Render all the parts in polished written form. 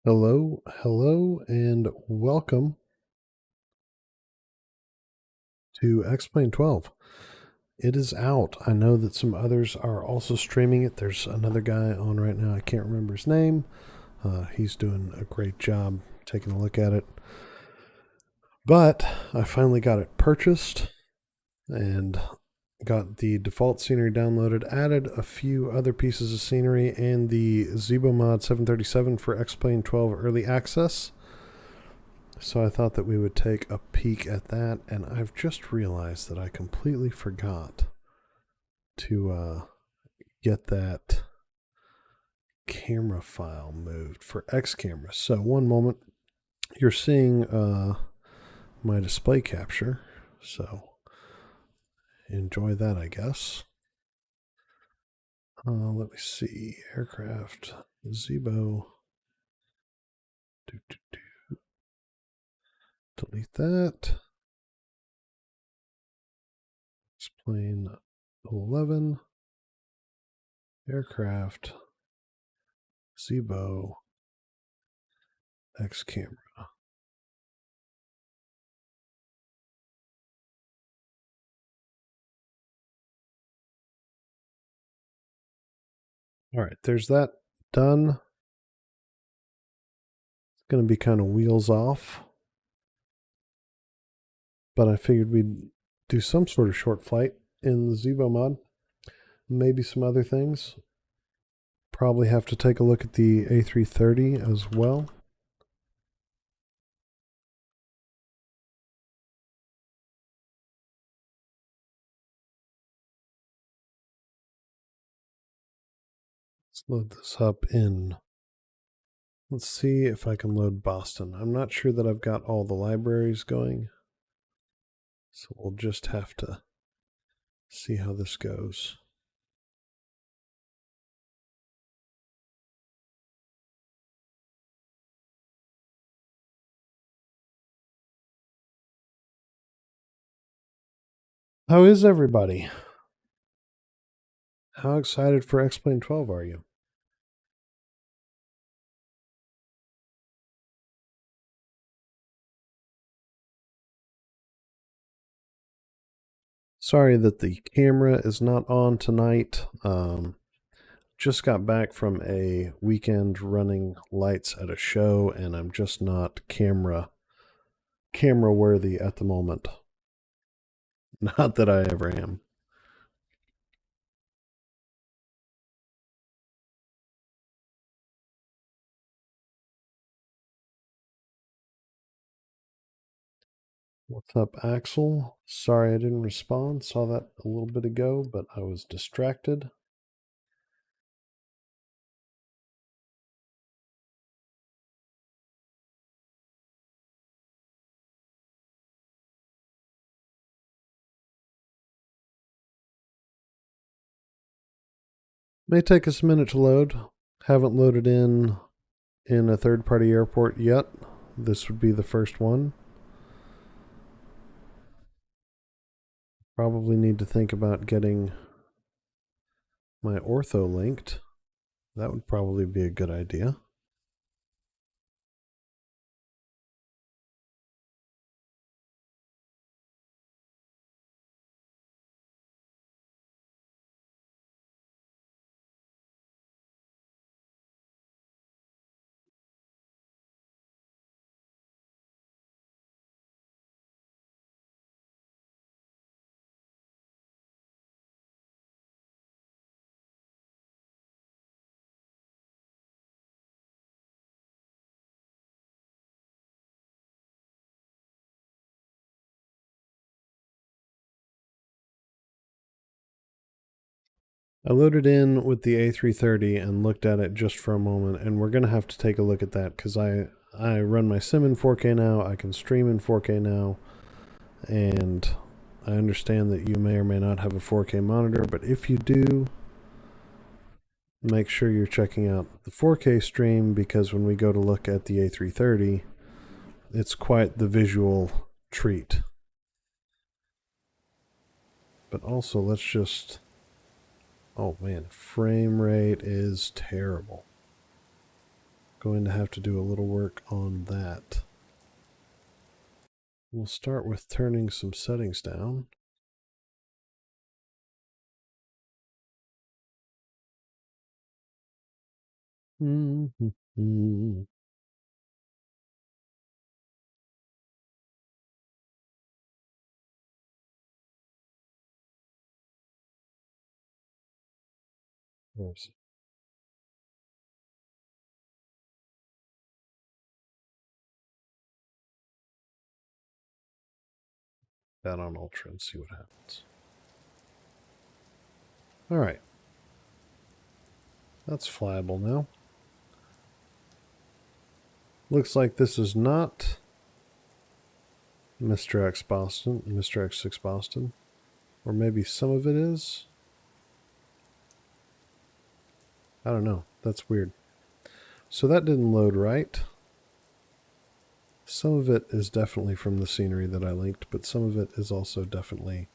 Hello, hello, and welcome to X-Plane 12. It is out. I know that some others are also streaming it. There's another guy on right now. I can't remember his name. He's doing a great job taking a look at it. But I finally got it purchased and got the default scenery downloaded, added a few other pieces of scenery, and the Zebo Mod 737 for X-Plane 12 early access. So I thought that we would take a peek at that, and I've just realized that I completely forgot to get that camera file moved for X camera. So one moment, you're seeing my display capture, so enjoy that, I guess. Let me see, aircraft, Zebo, delete that. Plane 11, aircraft, Zebo, X camera. All right, there's that done. It's going to be kind of wheels off, but I figured we'd do some sort of short flight in the Zebo mod. Maybe some other things. Probably have to take a look at the A330 as well. Let's load this up in. Let's see if I can load Boston. I'm not sure that I've got all the libraries going, so we'll just have to see how this goes. How is everybody? How excited for X-Plane 12 are you? Sorry that the camera is not on tonight. Just got back from a weekend running lights at a show, and I'm just not camera worthy at the moment. Not that I ever am. What's up, Axel? Sorry I didn't respond. Saw that a little bit ago, but I was distracted. May take us a minute to load. Haven't loaded in a third-party airport yet. This would be the first one. Probably need to think about getting my ortho linked. That would probably be a good idea. I loaded in with the A330 and looked at it just for a moment, and we're going to have to take a look at that because I run my sim in 4K now, I can stream in 4K now, and I understand that you may or may not have a 4K monitor, but if you do, make sure you're checking out the 4K stream because when we go to look at the A330, it's quite the visual treat. But also, let's just... Oh man, frame rate is terrible. Going to have to do a little work on that. We'll start with turning some settings down. Mm-hmm. Where's that on Ultra and see what happens. All right. That's flyable now. Looks like this is not Mr. X Boston, Mr. X6 Boston. Or maybe some of it is. I don't know. That's weird. So that didn't load right. Some of it is definitely from the scenery that I linked, but some of it is also definitely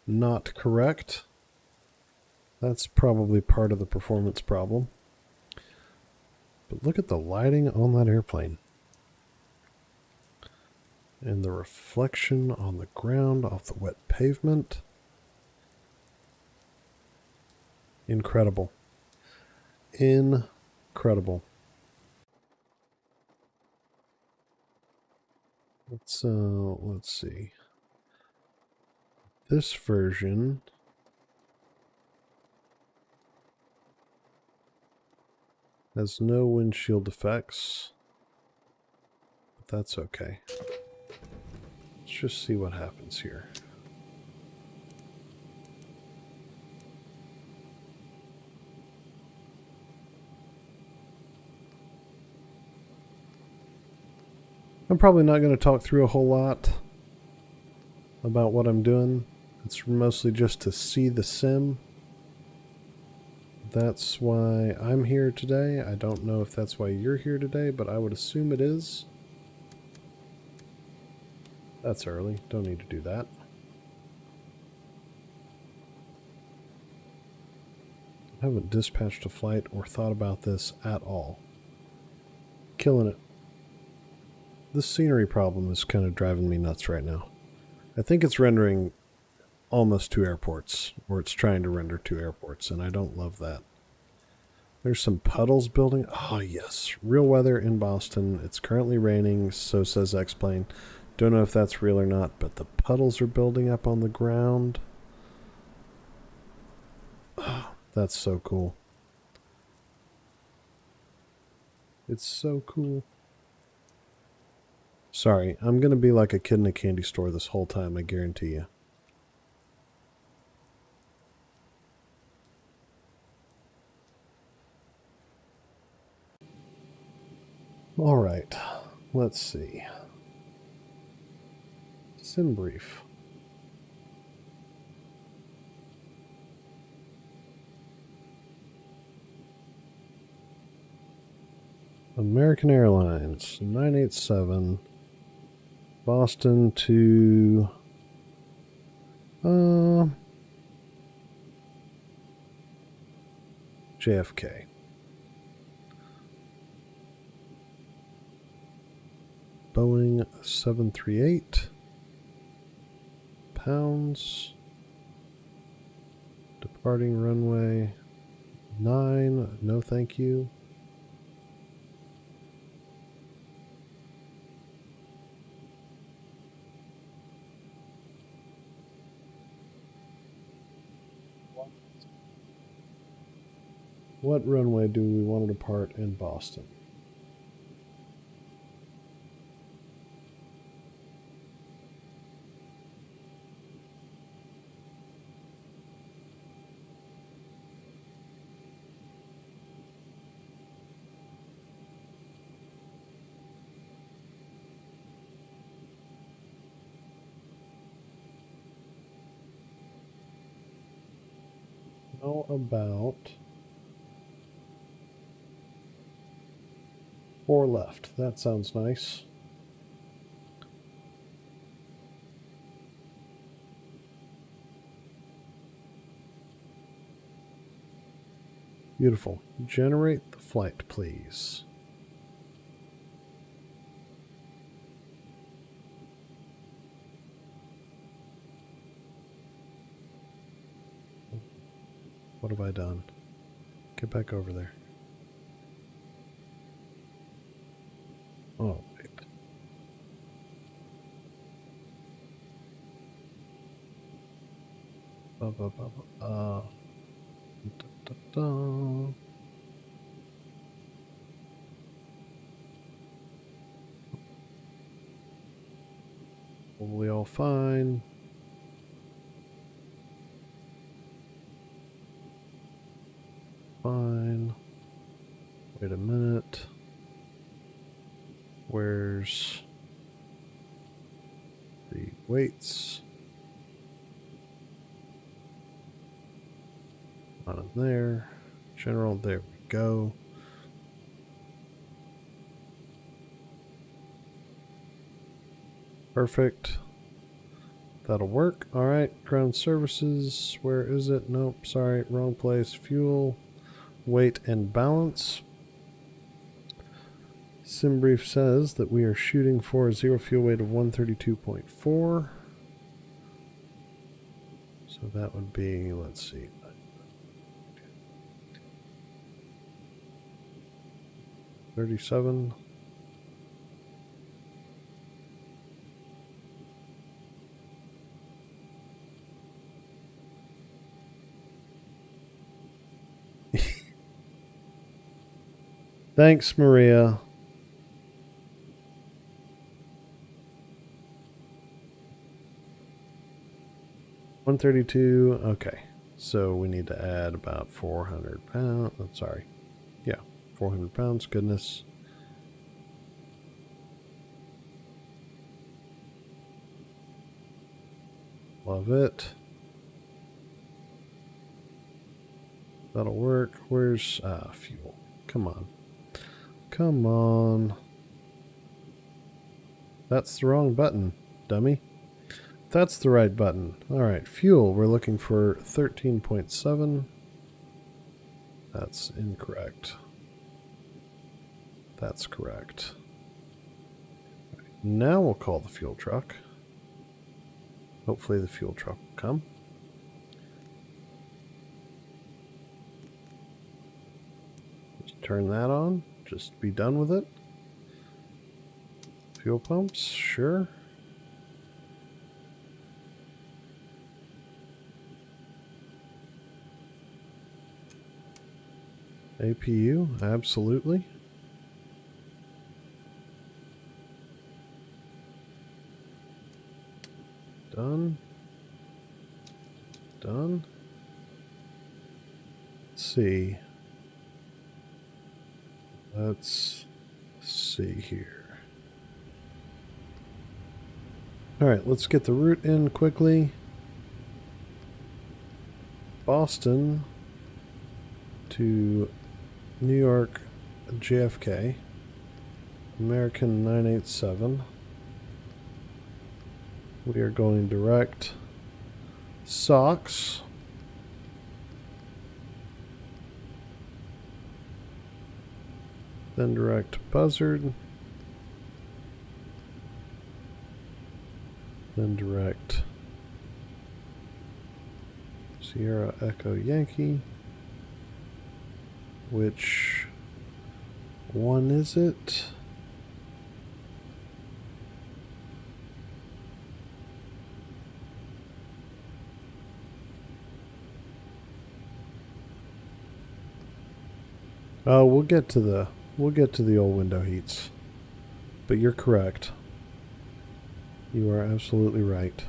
not correct. That's probably part of the performance problem. But look at the lighting on that airplane. And the reflection on the ground off the wet pavement. Incredible. Incredible. Let's see. This version has no windshield effects, but that's okay. Let's just see what happens here. I'm probably not going to talk through a whole lot about what I'm doing. It's mostly just to see the sim. That's why I'm here today. I don't know if that's why you're here today, but I would assume it is. That's early. Don't need to do that. I haven't dispatched a flight or thought about this at all. Killing it. This scenery problem is kind of driving me nuts right now. I think it's rendering almost 2 airports, or it's trying to render 2 airports, and I don't love that. There's some puddles building. Oh, yes. Real weather in Boston. It's currently raining, so says X-Plane. Don't know if that's real or not, but the puddles are building up on the ground. Oh, that's so cool. It's so cool. Sorry, I'm going to be like a kid in a candy store this whole time, I guarantee you. All right, let's see. Sim brief. American Airlines, 987, Boston to JFK. Boeing 738, pounds, departing runway 9, no thank you. What runway do we want to depart in Boston? How about 4 left? That sounds nice. Beautiful. Generate the flight, please. What have I done? Get back over there. Oh, wait. Probably all fine. Fine. Wait a minute. Where's the weights? Not in there. General, there we go. Perfect. That'll work. All right. Ground services. Where is it? Nope. Sorry. Wrong place. Fuel, weight, and balance. SimBrief says that we are shooting for a zero fuel weight of 132.4. So that would be, let's see. 37. Thanks, Maria. $132. Okay. So we need to add about 400 pounds. I'm sorry. Yeah, 400 pounds. Goodness. Love it. That'll work. Where's fuel? Come on. Come on. That's the wrong button, dummy. That's the right button. Alright, fuel. We're looking for 13.7. That's incorrect. That's correct. Now we'll call the fuel truck. Hopefully the fuel truck will come. Just turn that on. Just be done with it. Fuel pumps, sure. APU, absolutely. Done. Done. Let's see. Let's see here. All right, let's get the route in quickly. Boston to New York JFK, American 987. We are going direct Sox. Then direct Buzzard. Then direct Sierra Echo Yankee. Which one is it? Oh, we'll get to the old window heats. But you're correct. You are absolutely right.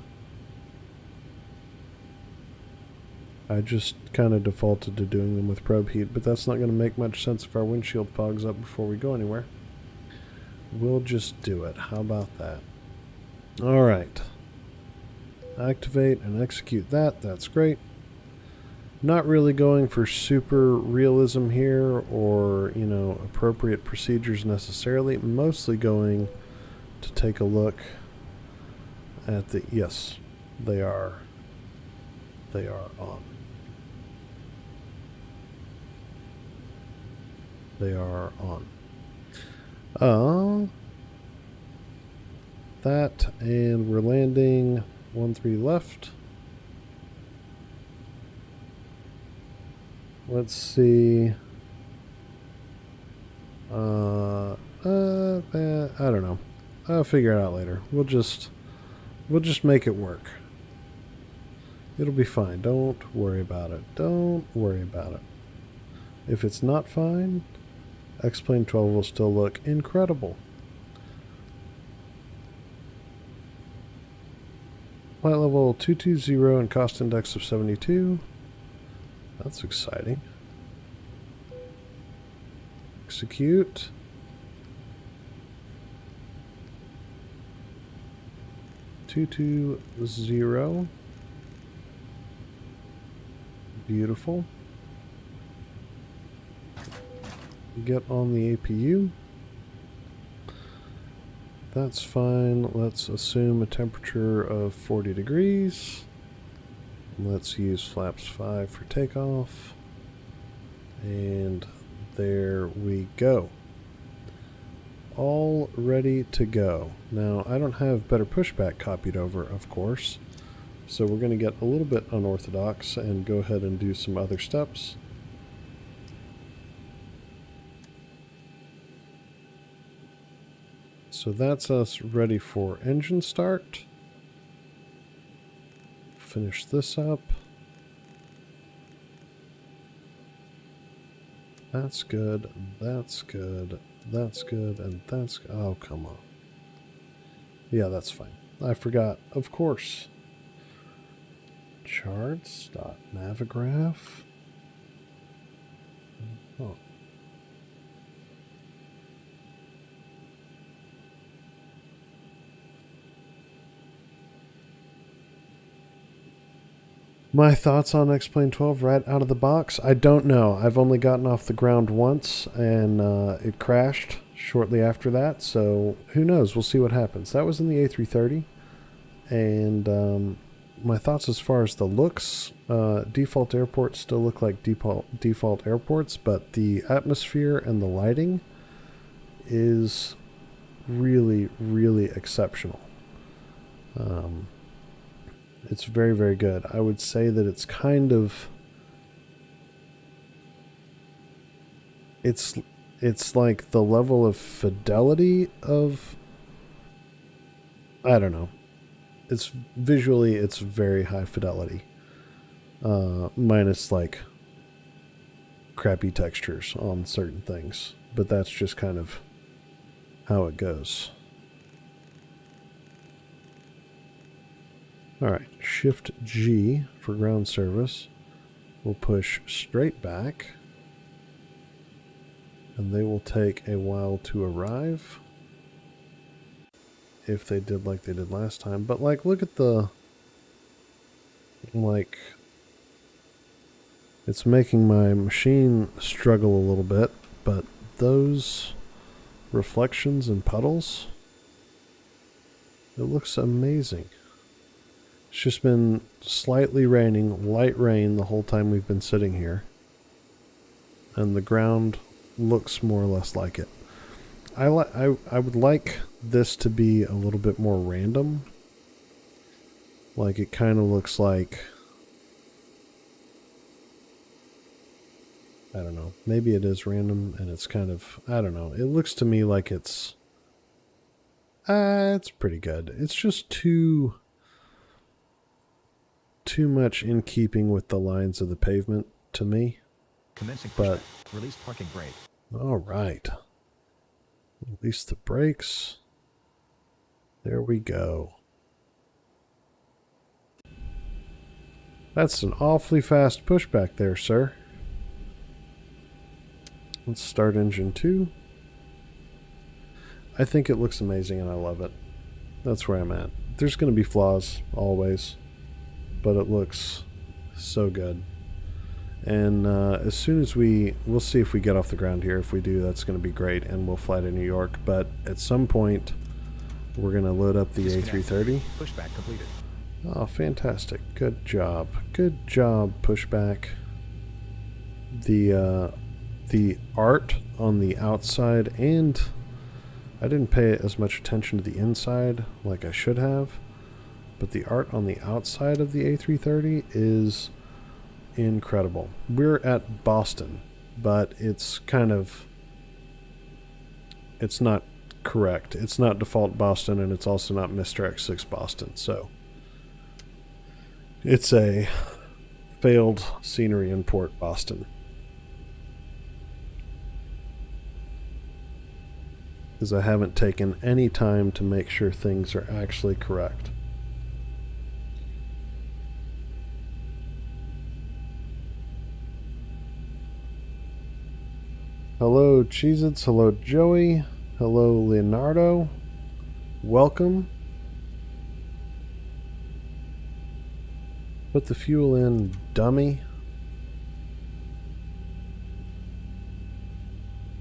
I just kind of defaulted to doing them with probe heat, but that's not going to make much sense if our windshield fogs up before we go anywhere. We'll just do it. How about that? All right. Activate and execute that. That's great. Not really going for super realism here or, you know, appropriate procedures necessarily. Mostly going to take a look at the... Yes, they are on. They are on. That, and we're landing 1-3 left. Let's see. I don't know. I'll figure it out later. We'll just make it work. It'll be fine. Don't worry about it. Don't worry about it. If it's not fine, X-Plane 12 will still look incredible. Flight level 220 and cost index of 72. That's exciting. Execute. Two zero. Beautiful. Get on the APU. That's fine. Let's assume a temperature of 40 degrees. Let's use flaps 5 for takeoff. And there we go. All ready to go. Now, I don't have better pushback copied over, of course. So we're going to get a little bit unorthodox and go ahead and do some other steps. So that's us ready for engine start. Finish this up. That's good, that's good, that's good, and that's... Oh, come on. Yeah, that's fine. I forgot, of course. Charts.navigraph. Oh. My thoughts on X-Plane 12 right out of the box? I don't know. I've only gotten off the ground once, and it crashed shortly after that, so who knows? We'll see what happens. That was in the A330, and my thoughts as far as the looks, default airports still look like default airports, but the atmosphere and the lighting is really, really exceptional. It's very, very good. I would say that it's kind of... It's like the level of fidelity of... I don't know. It's visually, it's very high fidelity. Minus like crappy textures on certain things. But that's just kind of how it goes. Alright, Shift G for ground service. We'll push straight back. And they will take a while to arrive. If they did like they did last time. But like, look at the... Like... It's making my machine struggle a little bit. But those reflections and puddles... It looks amazing. It's just been slightly raining, light rain the whole time we've been sitting here. And the ground looks more or less like it. I would like this to be a little bit more random. Like it kind of looks like... I don't know. Maybe it is random and it's kind of... I don't know. It looks to me like it's... it's pretty good. It's just too much in keeping with the lines of the pavement to me. Commencing but pushback. Release parking brake. All right. Release the brakes. There we go. That's an awfully fast pushback there, sir. Let's start engine 2. I think it looks amazing and I love it. That's where I'm at. There's going to be flaws, always. But it looks so good. And as soon as we'll see if we get off the ground here. If we do, that's going to be great, and we'll fly to New York. But at some point, we're going to load up the A330. Pushback completed. Oh, fantastic. Good job. Good job, Pushback. The art on the outside, and I didn't pay as much attention to the inside like I should have. But the art on the outside of the A330 is incredible. We're at Boston, but it's kind of, it's not correct. It's not default Boston, and it's also not Mr. X6 Boston. So it's a failed scenery import Boston. Because I haven't taken any time to make sure things are actually correct. Hello, Cheez-Its. Hello, Joey. Hello, Leonardo. Welcome. Put the fuel in, dummy.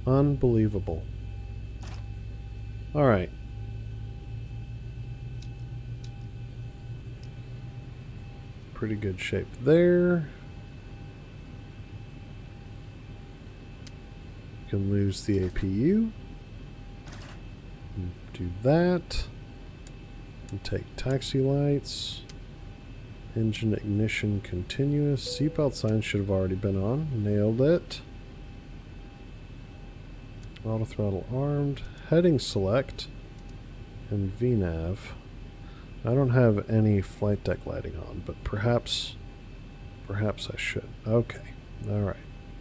Unbelievable. All right. Pretty good shape there. Can lose the APU. Do that. And take taxi lights. Engine ignition continuous. Seatbelt sign should have already been on. Nailed it. Auto throttle armed. Heading select. And VNAV. I don't have any flight deck lighting on, but perhaps I should. Okay. Alright.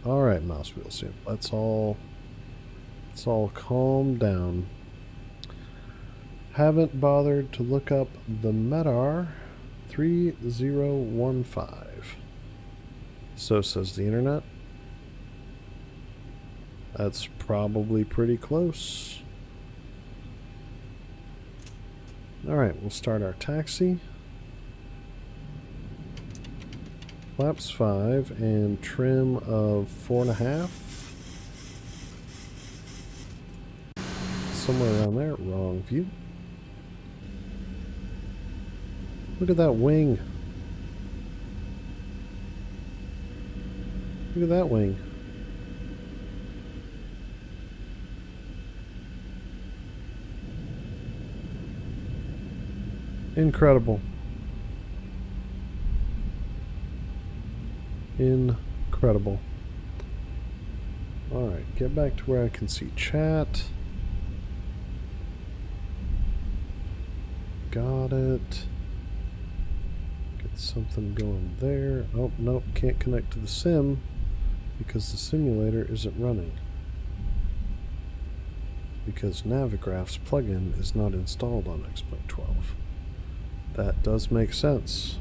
Alright, mouse wheel sim. Let's all calm down. Haven't bothered to look up the MEDAR 3015. So says the internet. That's probably pretty close. Alright, we'll start our taxi. Flaps 5 and trim of 4.5. Somewhere around there. Wrong view. Look at that wing. Look at that wing. Incredible. Incredible. Alright, get back to where I can see chat. Got it. Get something going there. Oh, nope, can't connect to the sim because the simulator isn't running. Because Navigraph's plugin is not installed on X-Plane 12. That does make sense.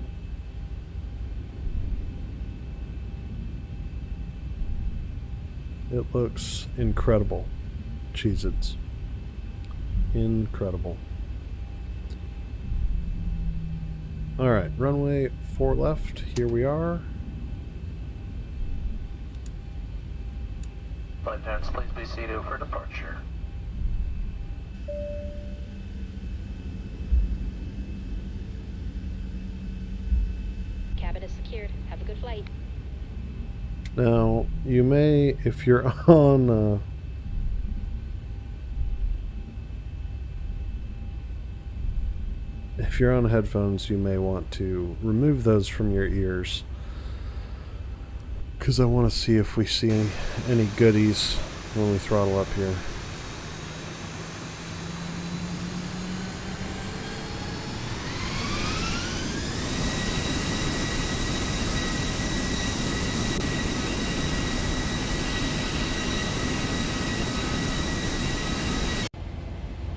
It looks incredible. Cheez-Its. Incredible. Alright, runway 4 left. Here we are. Flight attendants, please be seated for departure. Cabin is secured. Have a good flight. Now, you may, if you're on headphones, you may want to remove those from your ears, because I want to see if we see any goodies when we throttle up here.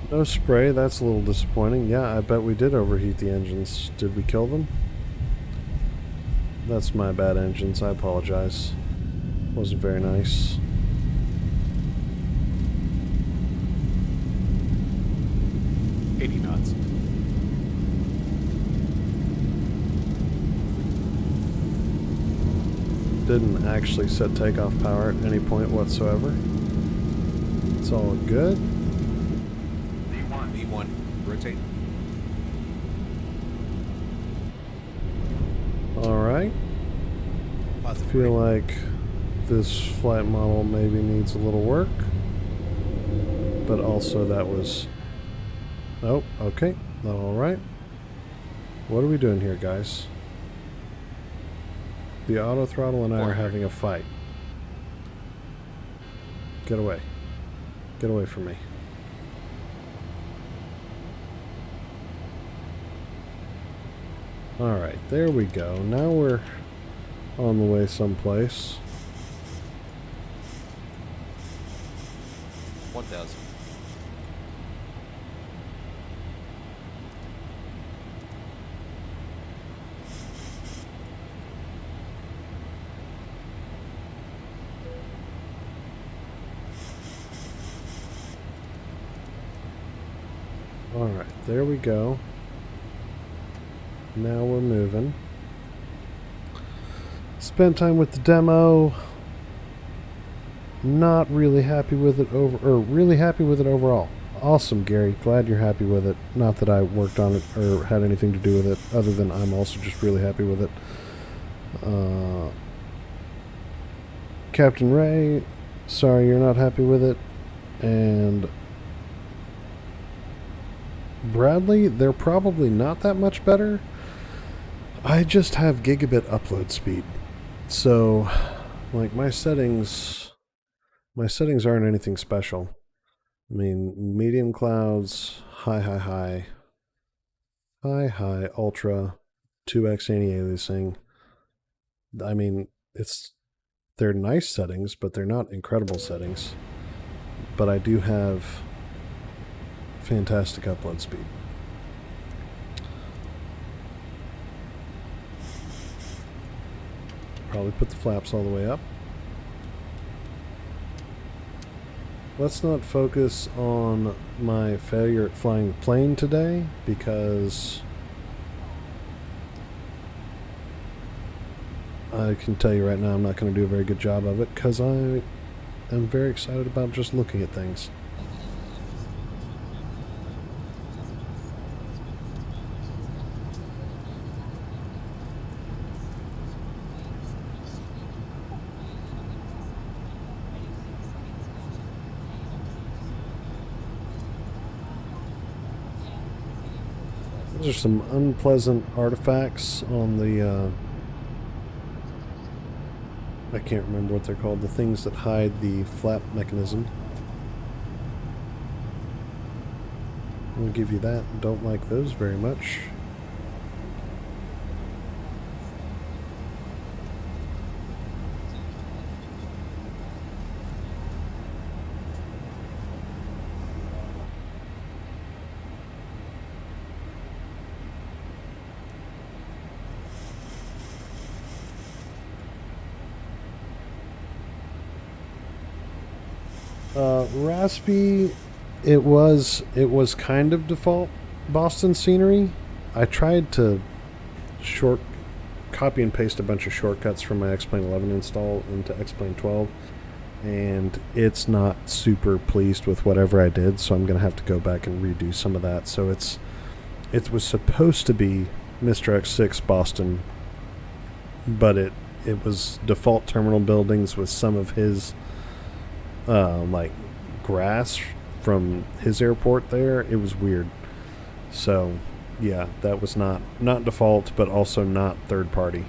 No spray, that's a little disappointing. Yeah, I bet we did overheat the engines. Did we kill them? That's my bad, engines. I apologize. Wasn't very nice. $80 knots. Didn't actually set takeoff power at any point whatsoever. It's all good. V1, rotate. Alright. I feel like this flight model maybe needs a little work. But also that was... Oh, okay. Alright. What are we doing here, guys? The auto throttle and I are having a fight. Get away. Get away from me. Alright, there we go. Now we're on the way someplace. 1,000. Alright, there we go. Now we're moving. Spent time with the demo. Not really happy with it really happy with it overall. Awesome, Gary. Glad you're happy with it. Not that I worked on it or had anything to do with it, other than I'm also just really happy with it. Captain Ray, sorry you're not happy with it. And Bradley, they're probably not that much better. I just have gigabit upload speed. So, like, my settings aren't anything special. I mean, medium clouds, high, ultra, 2x anti-aliasing. I mean, they're nice settings, but they're not incredible settings. But I do have fantastic upload speed. Probably put the flaps all the way up. Let's not focus on my failure at flying the plane today, because I can tell you right now I'm not going to do a very good job of it, because I am very excited about just looking at things. Those are some unpleasant artifacts on the, I can't remember what they're called, the things that hide the flap mechanism. I'll give you that. Don't like those very much. Raspy, it was kind of default Boston scenery. I tried to copy and paste a bunch of shortcuts from my X-Plane 11 install into X-Plane 12, and it's not super pleased with whatever I did, so I'm gonna have to go back and redo some of that. So it was supposed to be Mr. X6 Boston, but it was default terminal buildings with some of his like grass from his airport there. It was weird. So yeah, that was not default, but also not third party.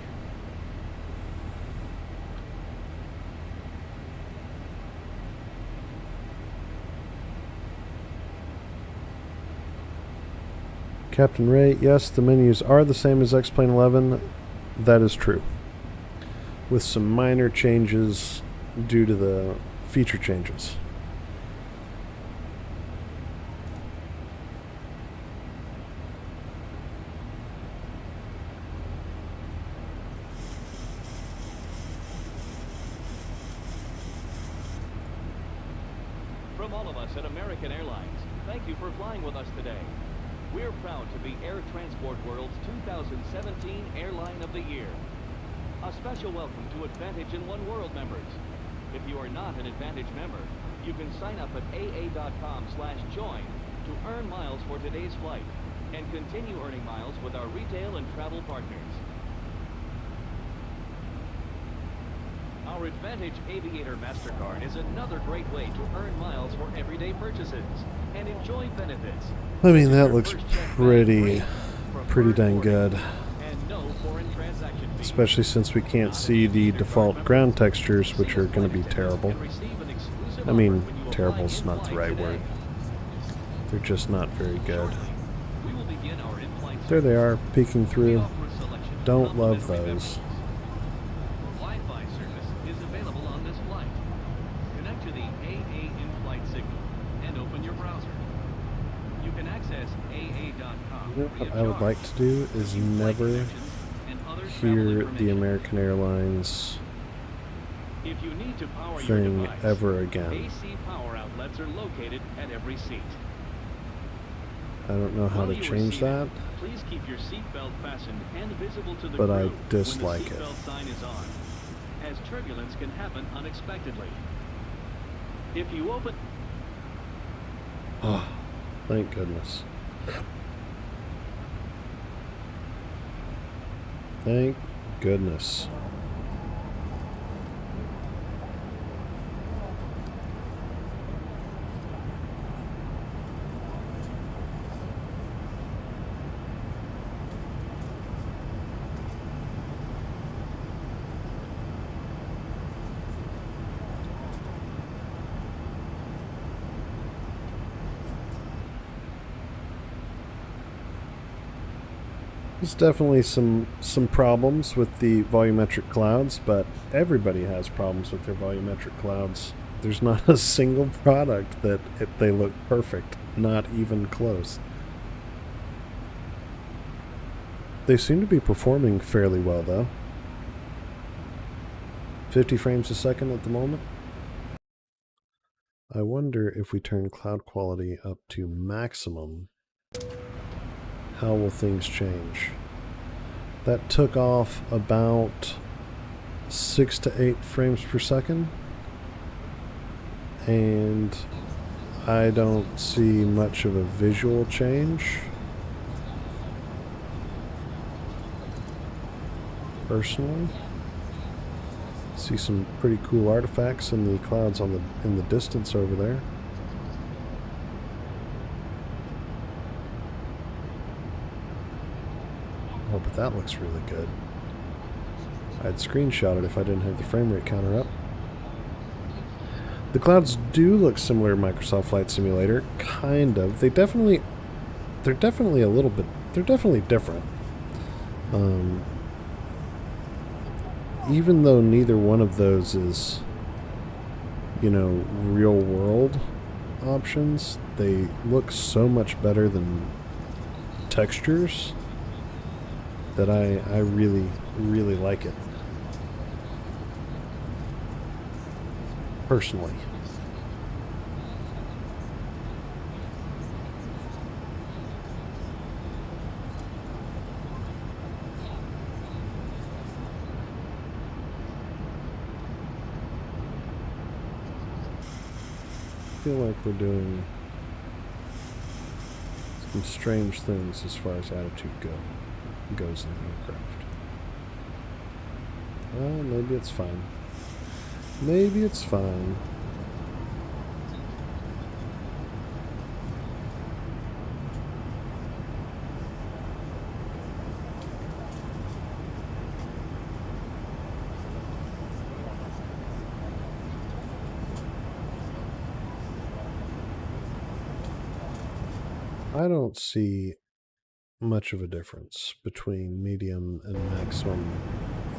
Captain Ray, yes, the menus are the same as X-Plane 11. That is true, with some minor changes due to the feature changes. From all of us at American Airlines, thank you for flying with us today. We're proud to be Air Transport World's 2017 Airline of the Year. A special welcome to Advantage in One World members. If you are not an Advantage member, you can sign up at aa.com/join to earn miles for today's flight and continue earning miles with our retail and travel partners. Our Advantage Aviator MasterCard is another great way to earn miles for everyday purchases and enjoy benefits. I mean, that looks pretty dang good. And no foreign transaction fee. Especially since we can't see the default ground textures, which are going to be terrible. I mean, terrible's not the right word. They're just not very good. There they are, peeking through. Don't love those. Wi-Fi service is available on this flight. Connect to the AA in-flight signal and open your browser. You can access AA.com. You know what I would like to do is never hear the American Airlines If you need to power your thing device, ever again. AC power outlets are located at every seat. I don't know how While to you are change seated, that. Please keep your seatbelt fastened and visible to the But crew I when dislike the it. seatbelt sign is on, as turbulence can happen unexpectedly. If you open... Oh, thank goodness. Thank goodness. There's definitely some problems with the volumetric clouds, but everybody has problems with their volumetric clouds. There's not a single product that they look perfect, not even close. They seem to be performing fairly well, though. 50 frames a second at the moment. I wonder if we turn cloud quality up to maximum, how will things change? That took off about 6 to 8 frames per second, and I don't see much of a visual change personally. See some pretty cool artifacts in the clouds in the distance over there. Oh, but that looks really good. I'd screenshot it if I didn't have the frame rate counter up. The clouds do look similar to Microsoft Flight Simulator, kind of. They're definitely a little bit. They're definitely different. Even though neither one of those is, you know, real world options, they look so much better than textures that I really, really like it. Personally. I feel like we're doing some strange things as far as attitude goes in the aircraft. Well, maybe it's fine. Maybe it's fine. I don't see much of a difference between medium and maximum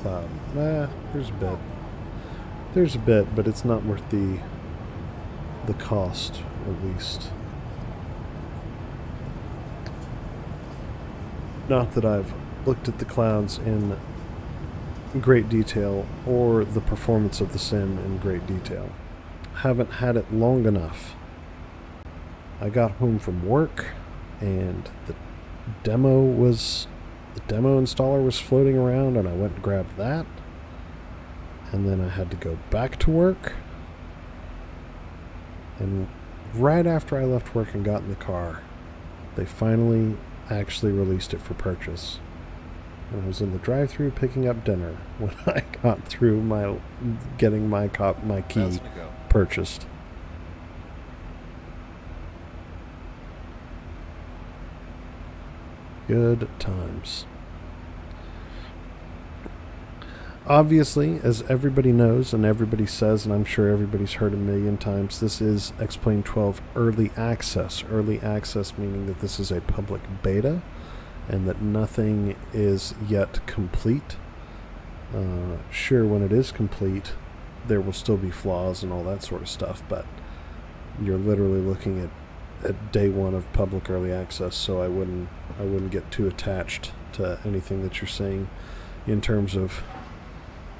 cloud. There's a bit. There's a bit, but it's not worth the cost, at least. Not that I've looked at the clouds in great detail or the performance of the sim in great detail. Haven't had it long enough. I got home from work and the demo installer was floating around, and I went and grabbed that, and then I had to go back to work, and right after I left work and got in the car, they finally actually released it for purchase, and I was in the drive-thru picking up dinner when I got through getting my key purchased. Good times. Obviously, as everybody knows and everybody says, and I'm sure everybody's heard a million times, this is X-Plane 12 early access. Early access meaning that this is a public beta and that nothing is yet complete. Sure, when it is complete, there will still be flaws and all that sort of stuff, but you're literally looking at day one of public early access, so I wouldn't get too attached to anything that you're seeing in terms of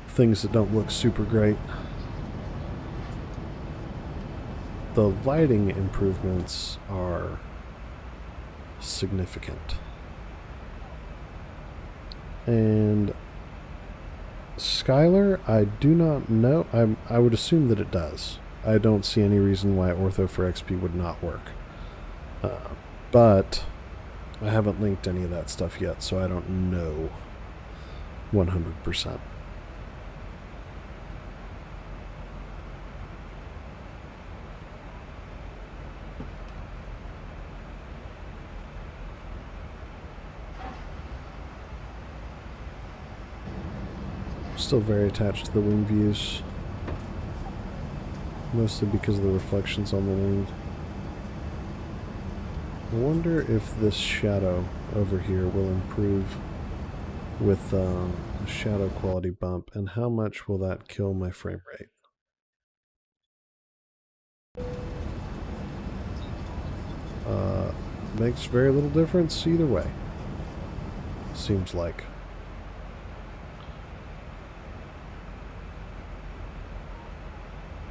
things that don't look super great. The lighting improvements are significant. And Skylar, I do not know. I would assume that it does. I don't see any reason why ortho for XP would not work. But I haven't linked any of that stuff yet, so I don't know 100%. Still very attached to the wing views, mostly because of the reflections on the wing. I wonder if this shadow over here will improve with a shadow quality bump, and how much will that kill my frame rate? Makes very little difference either way, seems like.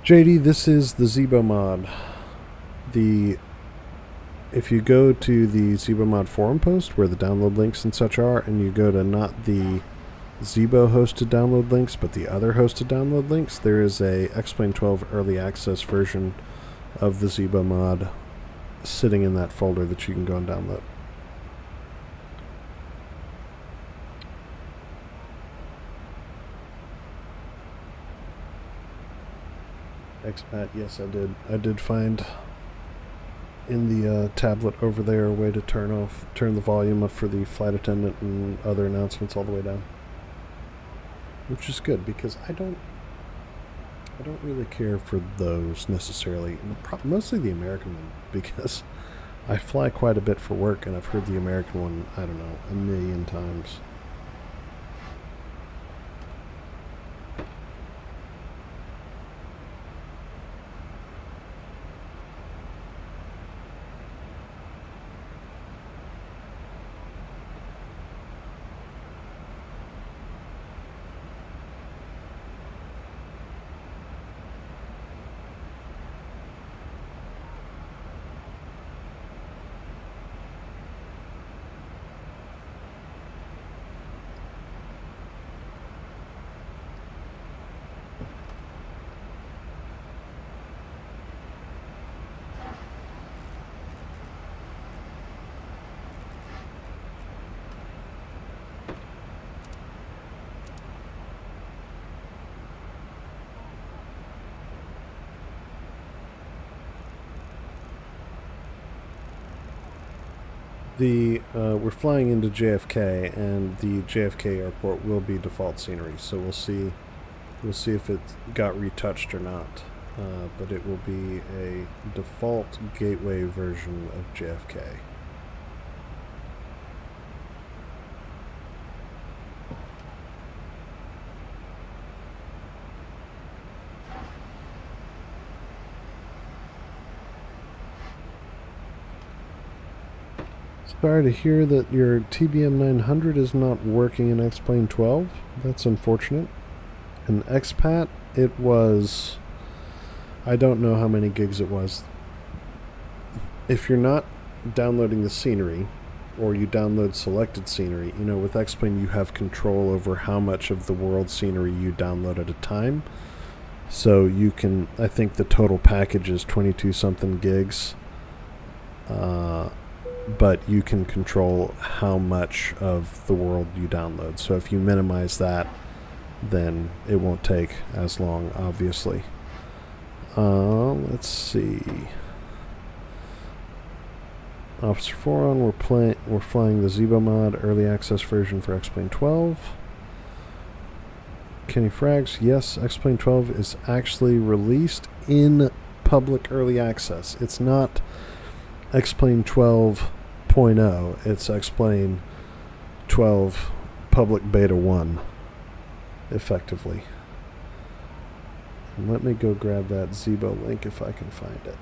JD, this is the Zebo mod. If you go to the Zebo mod forum post where the download links and such are, and you go to not the Zebo hosted download links, but the other hosted download links, there is a X-Plane 12 early access version of the Zebo mod sitting in that folder that you can go and download. Expat, yes, I did find in the tablet over there a way to turn the volume up for the flight attendant and other announcements all the way down, which is good because I don't really care for those necessarily. Mostly the American one, because I fly quite a bit for work and I've heard the American one, I don't know, a million times. We're flying into JFK, and the JFK airport will be default scenery, so we'll see if it got retouched or not. But it will be a default gateway version of JFK. Sorry to hear that your TBM 900 is not working in X-Plane 12. That's unfortunate. In Expat, it was... I don't know how many gigs it was. If you're not downloading the scenery, or you download selected scenery, you know, with X-Plane you have control over how much of the world scenery you download at a time. So you can... I think the total package is 22-something gigs. But you can control how much of the world you download. So if you minimize that, then it won't take as long, obviously. Let's see. Officer 4 on, we're flying the Zebo mod early access version for X-Plane 12. Kenny Frags, yes, X-Plane 12 is actually released in public early access. It's not X-Plane 12.0, it's X-Plane 12 public beta 1, effectively. And let me go grab that Zebo link if I can find it.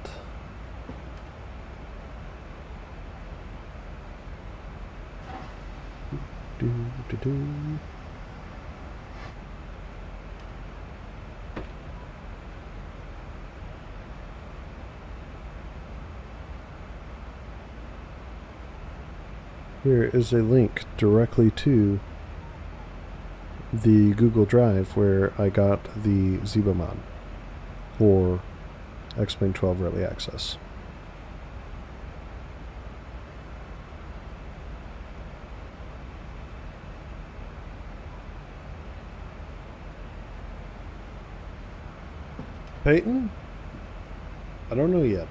Do. Here is a link directly to the Google Drive where I got the Zebo mod for X-Plane 12 early access. Peyton? I don't know yet.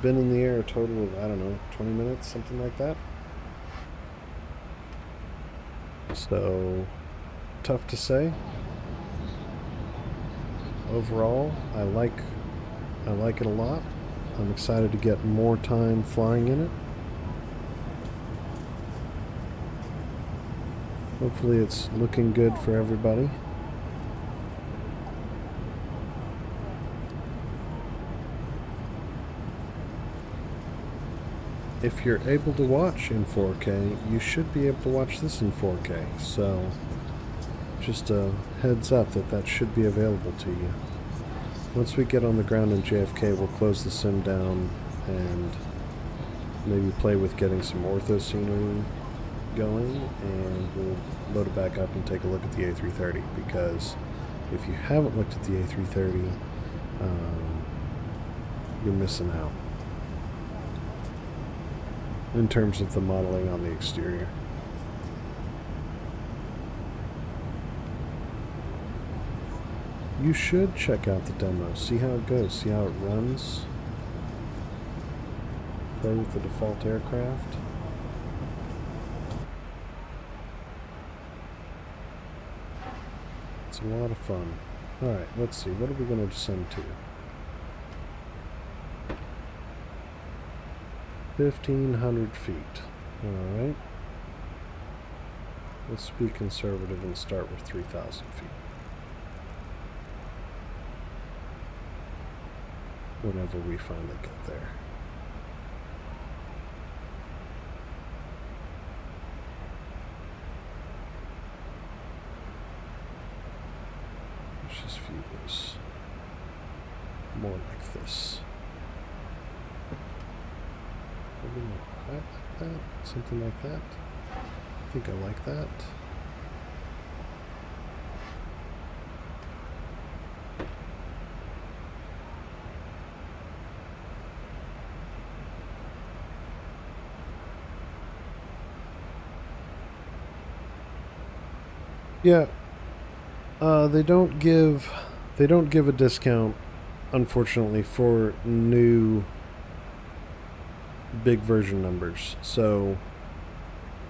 Been in the air a total of, I don't know, 20 minutes, something like that. So, tough to say. Overall, I like it a lot. I'm excited to get more time flying in it. Hopefully it's looking good for everybody. If you're able to watch in 4K, you should be able to watch this in 4K. So, just a heads up that should be available to you. Once we get on the ground in JFK, we'll close the sim down and maybe play with getting some ortho scenery going, and we'll load it back up and take a look at the A330, because if you haven't looked at the A330, you're missing out in terms of the modeling on the exterior. You should check out the demo, see how it goes, see how it runs, play with the default aircraft. It's a lot of fun. Alright, let's see, what are we going to descend to? 1,500 feet. Alright. Let's be conservative and start with 3,000 feet. Whenever we finally get there. Let's just view this more like this. Maybe not quite like that, something like that. I think I like that. Yeah, they don't give a discount, unfortunately, for new big version numbers. So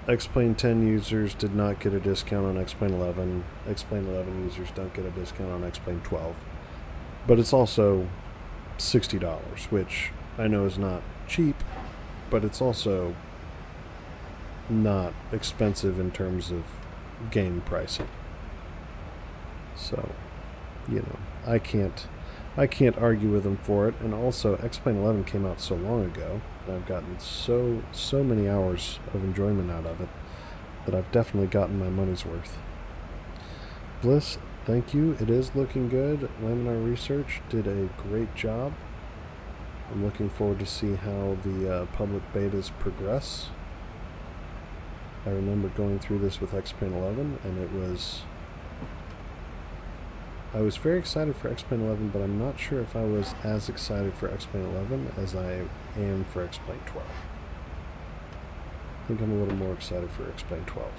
X-Plane 10 users did not get a discount on X-Plane 11. X-Plane 11 users don't get a discount on X-Plane 12. But it's also $60, which I know is not cheap, but it's also not expensive in terms of game pricing. So, you know, I can't argue with them for it. And also, X-Plane 11 came out so long ago, and I've gotten so many hours of enjoyment out of it that I've definitely gotten my money's worth. Bliss, thank you. It is looking good. Laminar Research did a great job. I'm looking forward to see how the public betas progress. I remember going through this with X-Plane 11, and I was very excited for X-Plane 11, but I'm not sure if I was as excited for X-Plane 11 as I am for X-Plane 12. I think I'm a little more excited for X-Plane 12.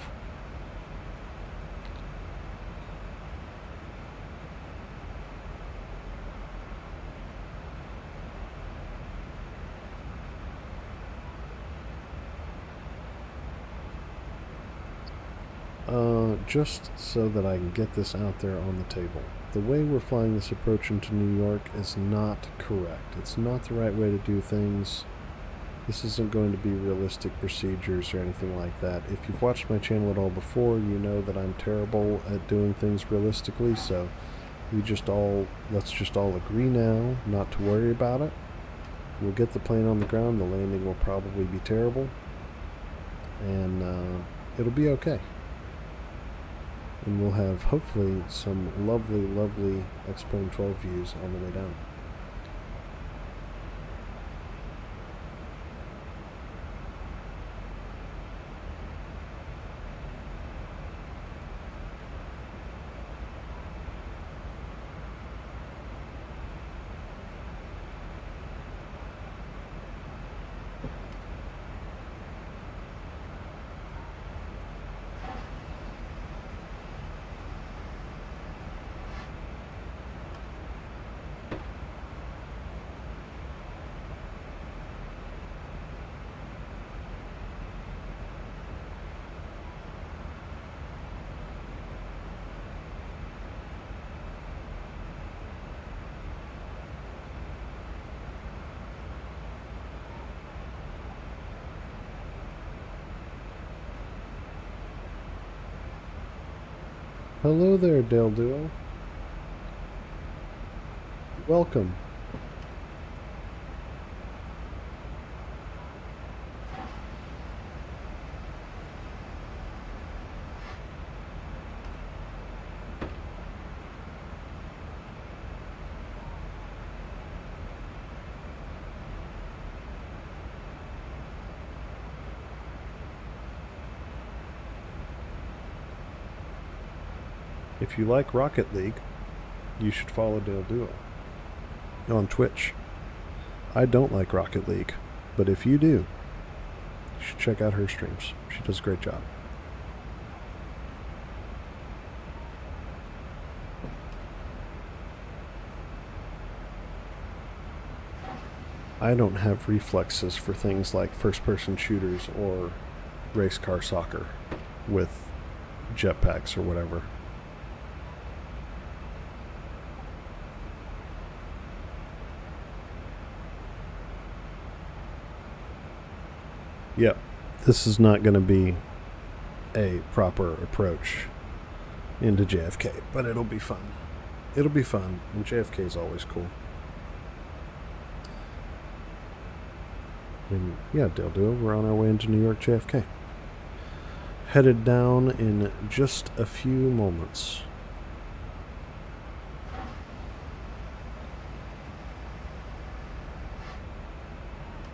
just so that I can get this out there on the table. The way we're flying this approach into New York is not correct. It's not the right way to do things. This isn't going to be realistic procedures or anything like that. If you've watched my channel at all before, you know that I'm terrible at doing things realistically, so let's just all agree now not to worry about it. We'll get the plane on the ground. The landing will probably be terrible, and it'll be okay. And we'll have hopefully some lovely, lovely X-Plane 12 views on the way down. Hello there, Dale Duo. Welcome. If you like Rocket League, you should follow Dale Duo on Twitch. I don't like Rocket League, but if you do, you should check out her streams. She does a great job. I don't have reflexes for things like first-person shooters or race car soccer with jetpacks or whatever. Yep, this is not going to be a proper approach into JFK, but it'll be fun. It'll be fun, and JFK is always cool. And yeah, Dale Duo, we're on our way into New York JFK. Headed down in just a few moments.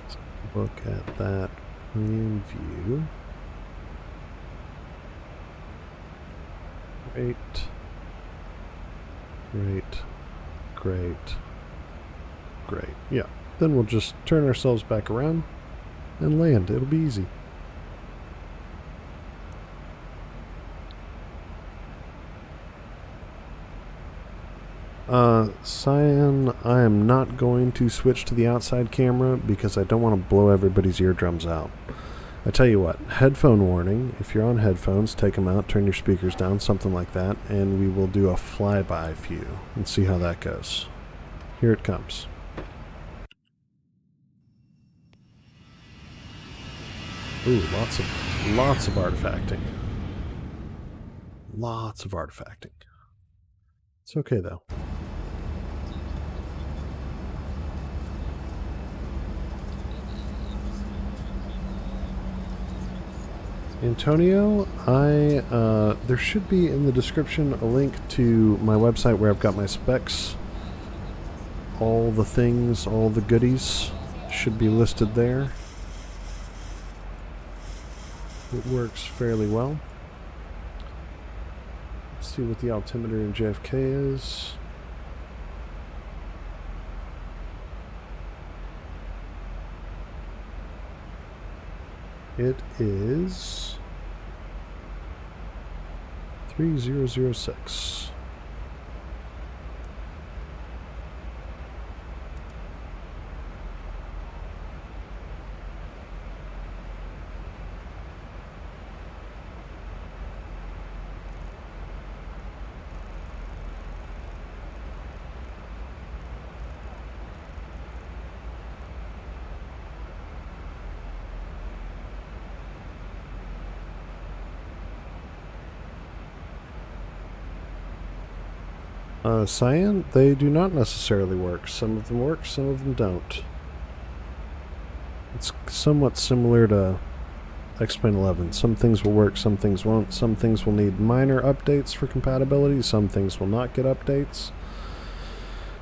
Let's look at that plan view. Great. Great. Great. Great. Yeah. Then we'll just turn ourselves back around and land. It'll be easy. Cyan, I am not going to switch to the outside camera because I don't want to blow everybody's eardrums out. I tell you what, headphone warning. If you're on headphones, take them out, turn your speakers down, something like that, and we will do a flyby view and see how that goes. Here it comes. Ooh, lots of artifacting. Lots of artifacting. It's okay though. Antonio, there should be in the description a link to my website where I've got my specs. All the things, all the goodies should be listed there. It works fairly well. Let's see what the altimeter in JFK is. It is 3006. Cyan, they do not necessarily work. Some of them work, some of them don't. It's somewhat similar to X-Plane 11. Some things will work, some things won't. Some things will need minor updates for compatibility, some things will not get updates,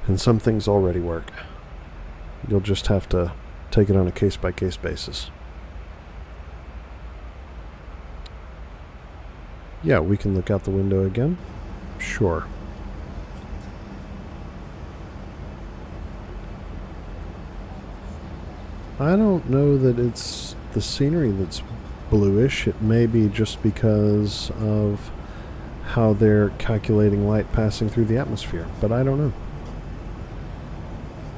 and some things already work. You'll just have to take it on a case-by-case basis. Yeah, we can look out the window again. Sure. I don't know that it's the scenery that's bluish. It may be just because of how they're calculating light passing through the atmosphere, but I don't know.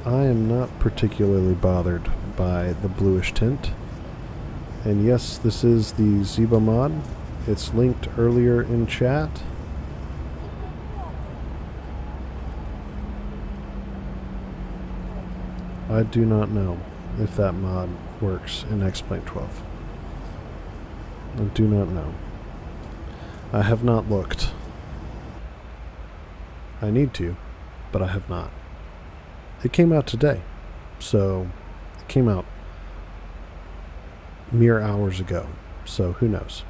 I am not particularly bothered by the bluish tint. And yes, this is the Zebo mod. It's linked earlier in chat. I do not know if that mod works in X-Plane 12. I do not know. I have not looked. I need to, but I have not. It came out today, so it came out mere hours ago, so who knows.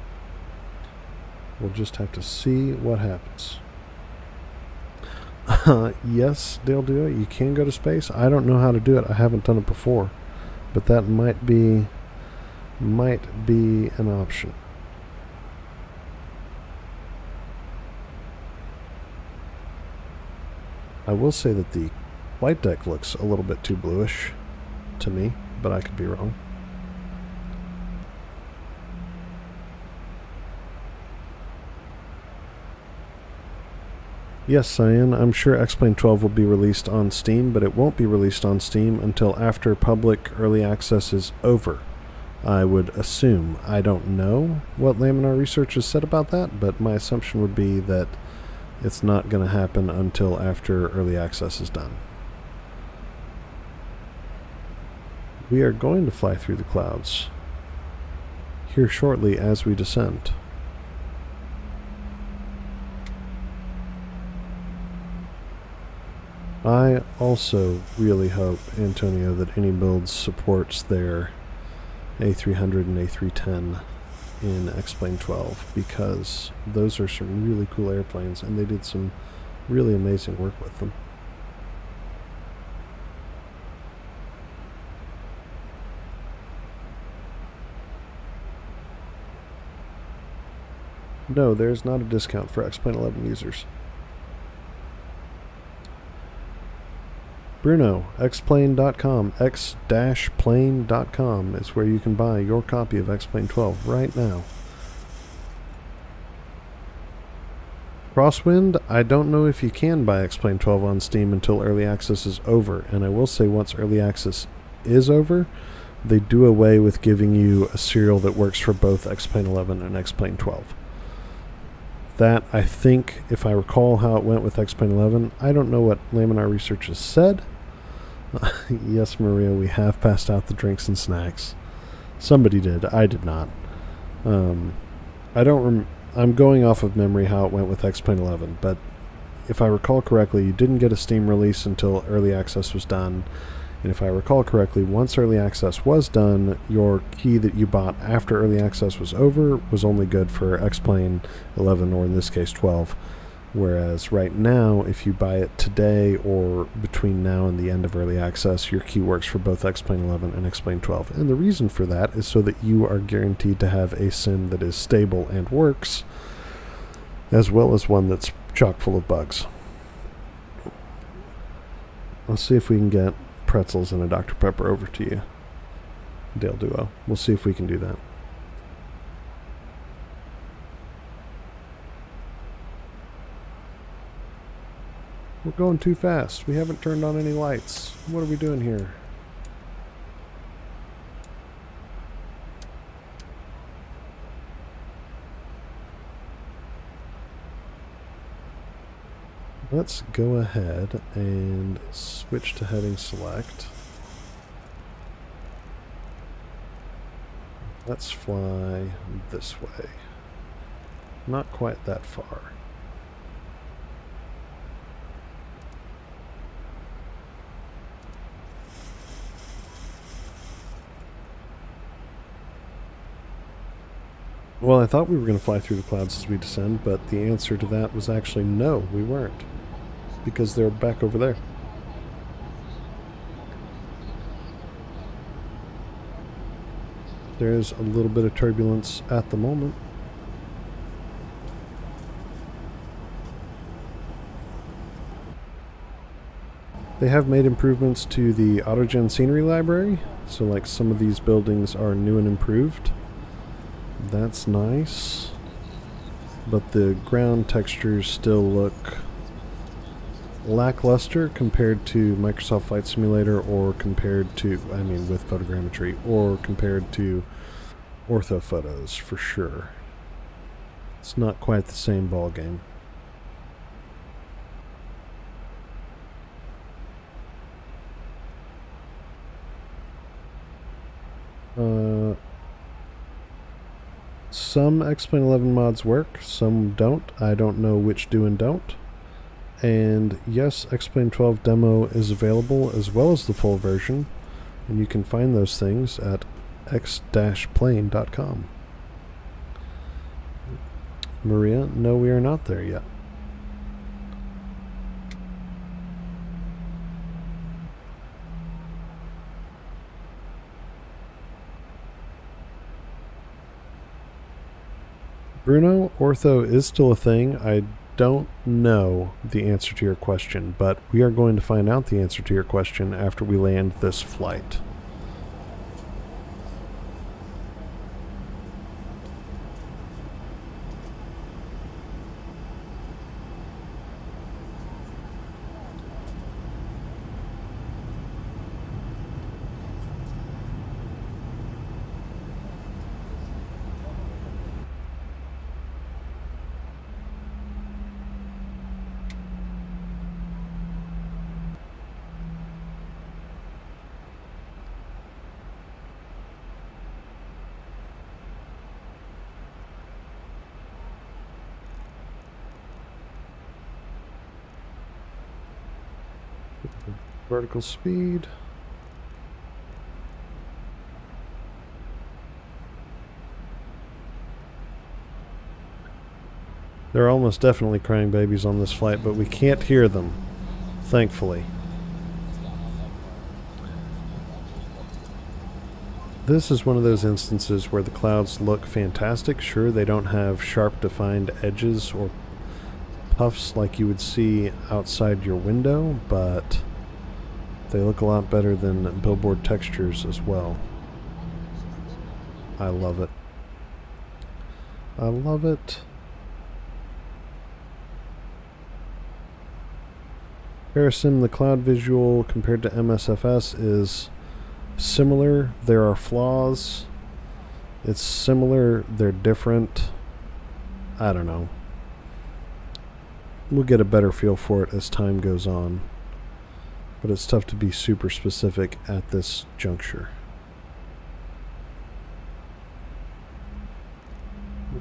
We'll just have to see what happens. Yes, they'll do it. You can go to space. I don't know how to do it. I haven't done it before, but that might be an option. I will say that the flight deck looks a little bit too bluish to me, but I could be wrong. Yes, Cyan, I'm sure X-Plane 12 will be released on Steam, but it won't be released on Steam until after public early access is over, I would assume. I don't know what Laminar Research has said about that, but my assumption would be that it's not going to happen until after early access is done. We are going to fly through the clouds here shortly as we descend. I also really hope, Antonio, that any build supports their A300 and A310 in X-Plane 12, because those are some really cool airplanes and they did some really amazing work with them. No, there's not a discount for X-Plane 11 users. Bruno, xplane.com, x-plane.com is where you can buy your copy of X-Plane 12 right now. Crosswind, I don't know if you can buy X-Plane 12 on Steam until early access is over, and I will say once early access is over, they do away with giving you a serial that works for both X-Plane 11 and X-Plane 12. That, I think, if I recall how it went with X-Plane 11, I don't know what Laminar Research has said. Yes, Maria, we have passed out the drinks and snacks. Somebody did. I did not. I'm going off of memory how it went with X-Plane 11, but if I recall correctly, you didn't get a Steam release until early access was done. And if I recall correctly, once early access was done, your key that you bought after early access was over was only good for X-Plane 11, or in this case 12. Whereas right now, if you buy it today or between now and the end of early access, your key works for both X-Plane 11 and X-Plane 12. And the reason for that is so that you are guaranteed to have a sim that is stable and works, as well as one that's chock full of bugs. Let's see if we can get pretzels and a Dr. Pepper over to you, Dale Duo. We'll see if we can do that. We're going too fast. We haven't turned on any lights. What are we doing here? Let's go ahead and switch to heading select. Let's fly this way. Not quite that far. Well, I thought we were going to fly through the clouds as we descend, but the answer to that was actually no, we weren't. Because they're back over there. There's a little bit of turbulence at the moment. They have made improvements to the AutoGen scenery library, so like some of these buildings are new and improved. That's nice. But the ground textures still look lackluster compared to Microsoft Flight Simulator, or compared to, I mean, with photogrammetry, or compared to ortho photos for sure. It's not quite the same ball game. Some X-Plane 11 mods work, some don't. I don't know which do and don't. And yes, X-Plane 12 demo is available as well as the full version, and you can find those things at x-plane.com. Maria, no, we are not there yet. Bruno, ortho is still a thing. I don't know the answer to your question, but we are going to find out the answer to your question after we land this flight. Vertical speed. There are almost definitely crying babies on this flight, but we can't hear them, thankfully. This is one of those instances where the clouds look fantastic. Sure, they don't have sharp defined edges or puffs like you would see outside your window, but they look a lot better than billboard textures as well. I love it. I love it. Comparison, the cloud visual compared to MSFS is similar. There are flaws. It's similar. They're different. I don't know. We'll get a better feel for it as time goes on. But it's tough to be super specific at this juncture.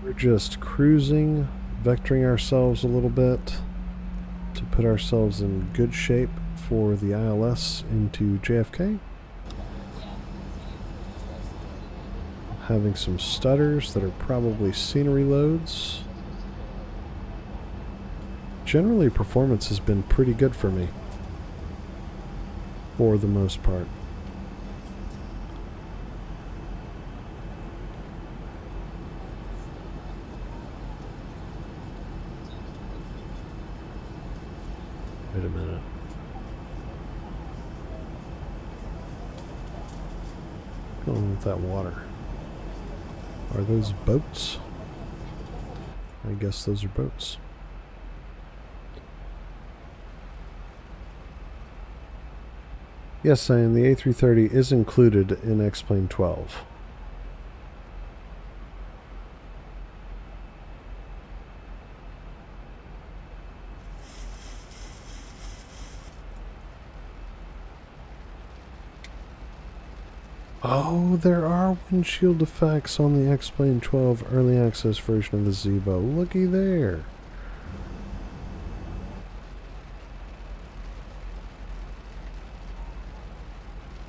We're just cruising, vectoring ourselves a little bit to put ourselves in good shape for the ILS into JFK. Having some stutters that are probably scenery loads. Generally, performance has been pretty good for me, for the most part. Wait a minute. What's going on with that water? Are those boats? I guess those are boats. Yes, Cyan, the A330 is included in X-Plane 12. Oh, there are windshield effects on the X-Plane 12 early access version of the Zebo. Looky there.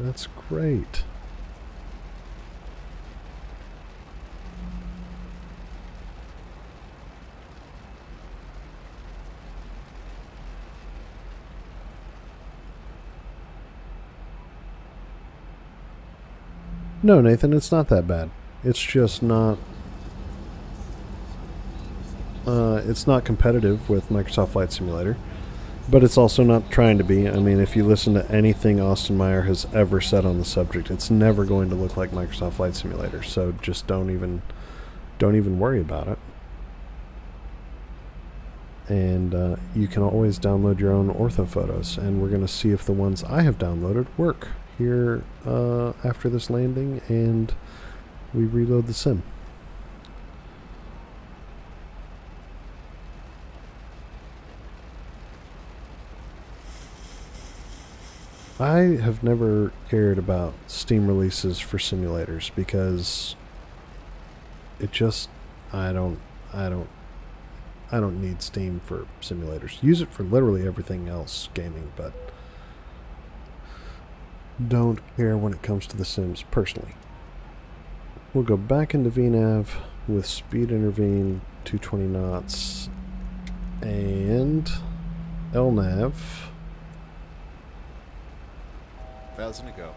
That's great. No, Nathan, it's not that bad. It's just not... it's not competitive with Microsoft Flight Simulator. But it's also not trying to be. I mean, if you listen to anything Austin Meyer has ever said on the subject, it's never going to look like Microsoft Flight Simulator. So just don't even worry about it. And you can always download your own ortho photos, and we're going to see if the ones I have downloaded work here after this landing, and we reload the sim. I have never cared about Steam releases for simulators because it just I don't need Steam for simulators. Use it for literally everything else gaming, but don't care when it comes to the Sims personally. We'll go back into VNav with speed intervene 220 knots and LNav. 1,000 to go.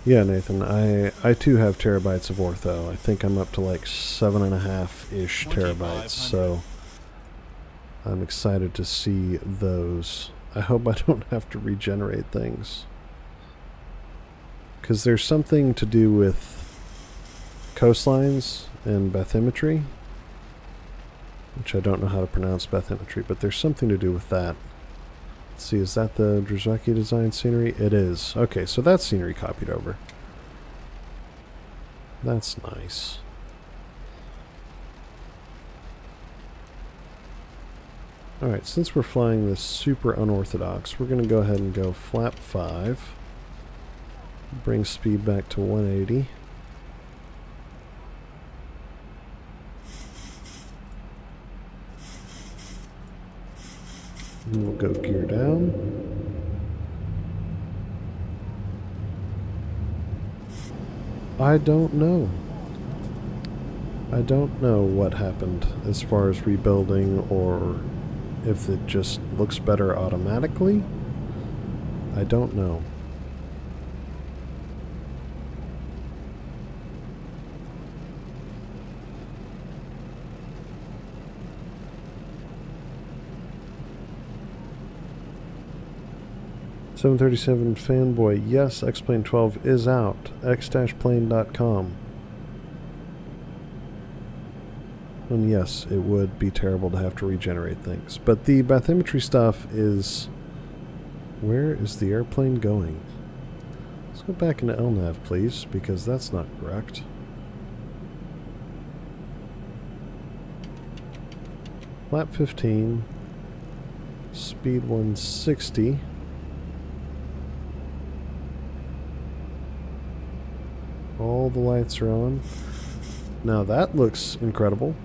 Yeah, Nathan, I too have terabytes of ortho. I think I'm up to like 7.5-ish terabytes, so I'm excited to see those. I hope I don't have to regenerate things. Because there's something to do with coastlines and bathymetry, which I don't know how to pronounce bathymetry, but there's something to do with that. Let's see, is that the Druzaki design scenery? It is. Okay, so that's scenery copied over. That's nice. Alright, since we're flying this super unorthodox, we're going to go ahead and go flap 5. Bring speed back to 180. And we'll go gear down. I don't know. I don't know what happened as far as rebuilding, or if it just looks better automatically. I don't know. .737 fanboy, yes, X-Plane 12 is out. x-plane.com. And yes, it would be terrible to have to regenerate things. But the bathymetry stuff is... Where is the airplane going? Let's go back into LNAV, please, because that's not correct. Flap 15. Speed 160. All the lights are on. Now that looks incredible.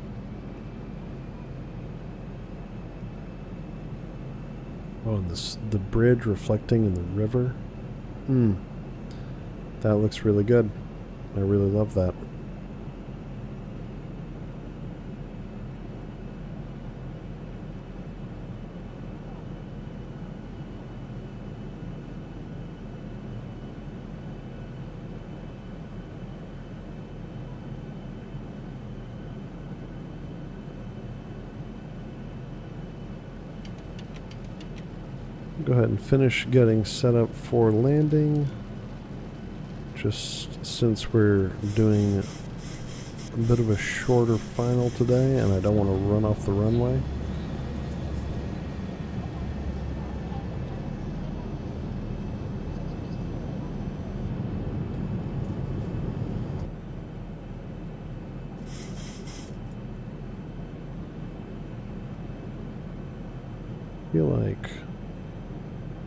Oh, and the bridge reflecting in the river. That looks really good. I really love that. Go ahead and finish getting set up for landing. Just since we're doing a bit of a shorter final today and I don't want to run off the runway.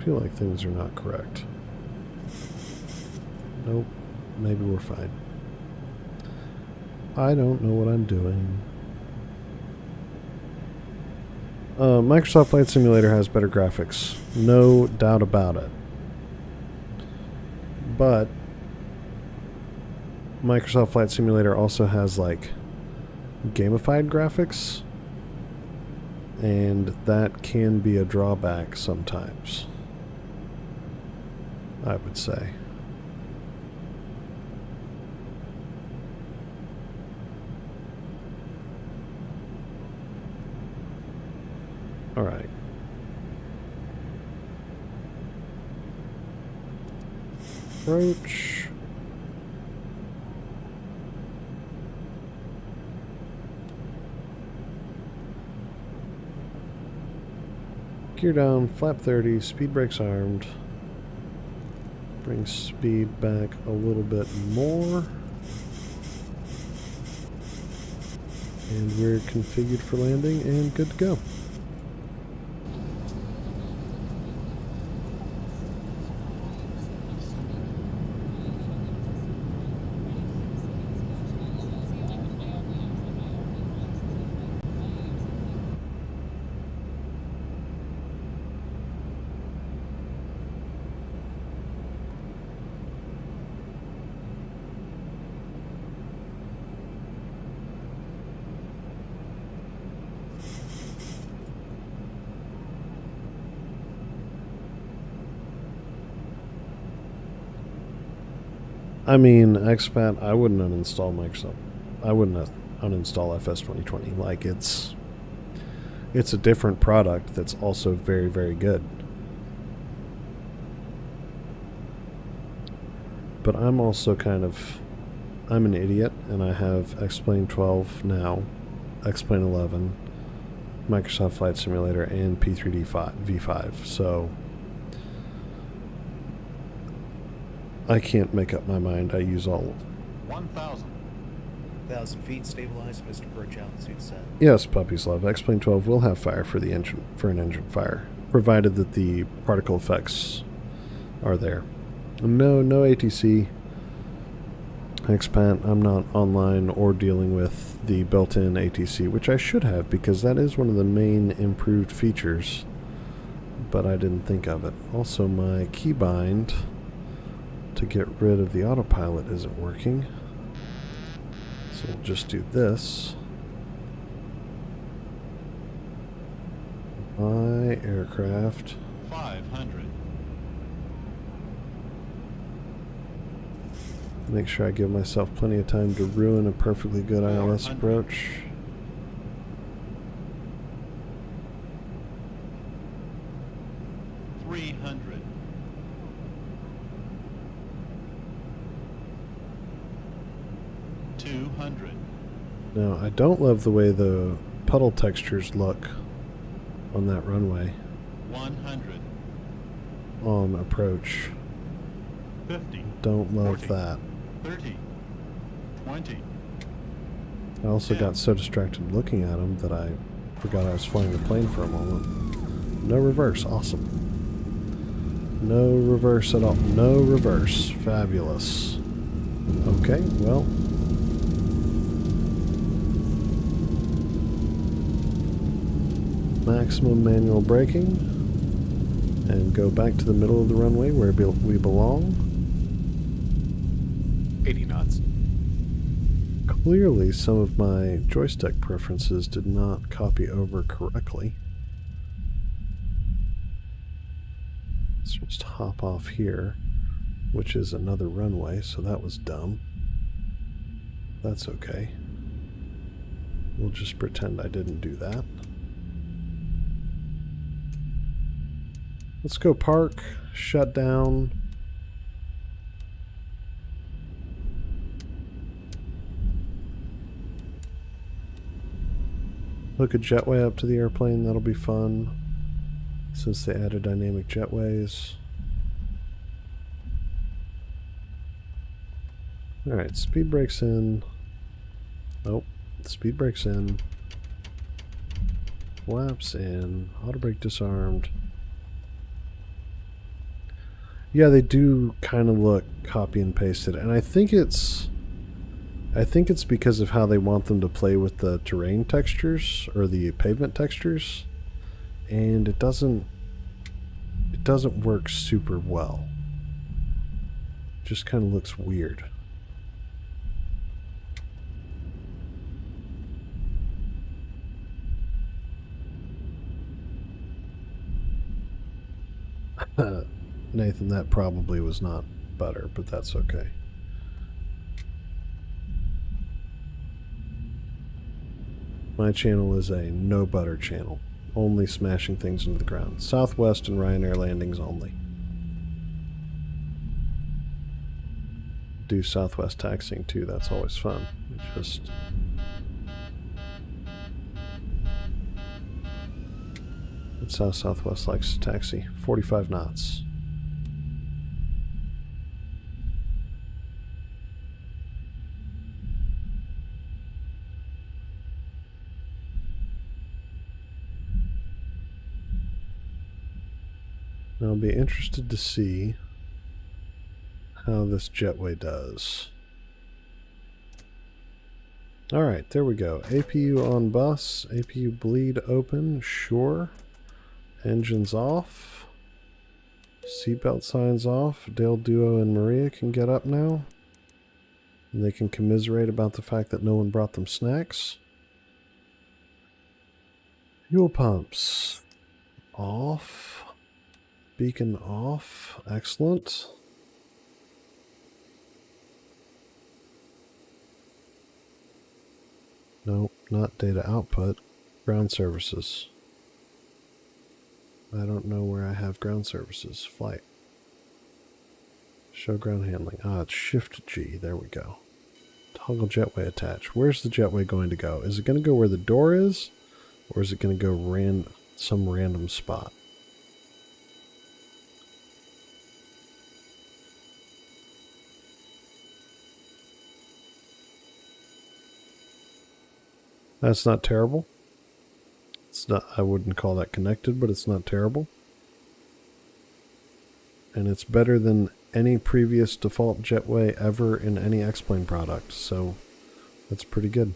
I feel like things are not correct. Nope. Maybe we're fine. I don't know what I'm doing. Microsoft Flight Simulator has better graphics. No doubt about it. But Microsoft Flight Simulator also has like gamified graphics. And that can be a drawback sometimes, I would say. All right. Approach. Gear down, flap 30, speed brakes armed. Bring speed back a little bit more. And we're configured for landing and good to go. I mean, expat, I wouldn't uninstall Microsoft. I wouldn't uninstall FS 2020. Like, it's a different product that's also very, very good. But I'm also I'm an idiot, and I have X-Plane 12 now, X-Plane 11, Microsoft Flight Simulator, and P3D V5, so I can't make up my mind. I use all of them. 1,000 feet stabilized, Mr. Birch, altitude set. Yes, puppies love. X-Plane 12 will have fire for the engine, for an engine fire, provided that the particle effects are there. No ATC. Expat, I'm not online or dealing with the built-in ATC, which I should have because that is one of the main improved features, but I didn't think of it. Also, my keybind to get rid of the autopilot isn't working. So we'll just do this. Buy aircraft. 500. Make sure I give myself plenty of time to ruin a perfectly good ILS 400. approach. $300. $200. Now, I don't love the way the puddle textures look on that runway $100. on approach. $50. Don't love 40. that. $30. $20. I also 10. got so distracted looking at them that I forgot I was flying the plane for a moment. No reverse. Awesome. No reverse at all. No reverse. Fabulous. Okay, well. Maximum manual braking. And go back to the middle of the runway where we belong. 80 knots. Clearly, some of my joystick preferences did not copy over correctly. Let's just hop off here, which is another runway, so that was dumb. That's okay. We'll just pretend I didn't do that. Let's go park, shut down. Hook a jetway up to the airplane, that'll be fun, since they added dynamic jetways. Alright, speed brakes in. Oh, speed brakes in. Flaps in. Auto brake disarmed. Yeah, they do kind of look copy and pasted, and I think it's because of how they want them to play with the terrain textures or the pavement textures, and it doesn't work super well. It just kind of looks weird. Nathan, that probably was not butter, but that's okay. My channel is a no butter channel, only smashing things into the ground. Southwest and Ryanair landings only. Do Southwest taxiing too, that's always fun. Just that's how Southwest likes to taxi. 45 knots. Now I'll be interested to see how this jetway does. Alright, there we go. APU on bus, APU bleed open, sure. Engines off. Seatbelt signs off. Dale Duo and Maria can get up now. And they can commiserate about the fact that no one brought them snacks. Fuel pumps off. Beacon off. Excellent. Nope, not data output. Ground services. I don't know where I have ground services. Flight. Show ground handling. Ah, it's Shift G. There we go. Toggle jetway attach. Where's the jetway going to go? Is it going to go where the door is? Or is it going to go some random spot? That's not terrible. It's not, I wouldn't call that connected, but it's not terrible. And it's better than any previous default jetway ever in any X-Plane product, so that's pretty good.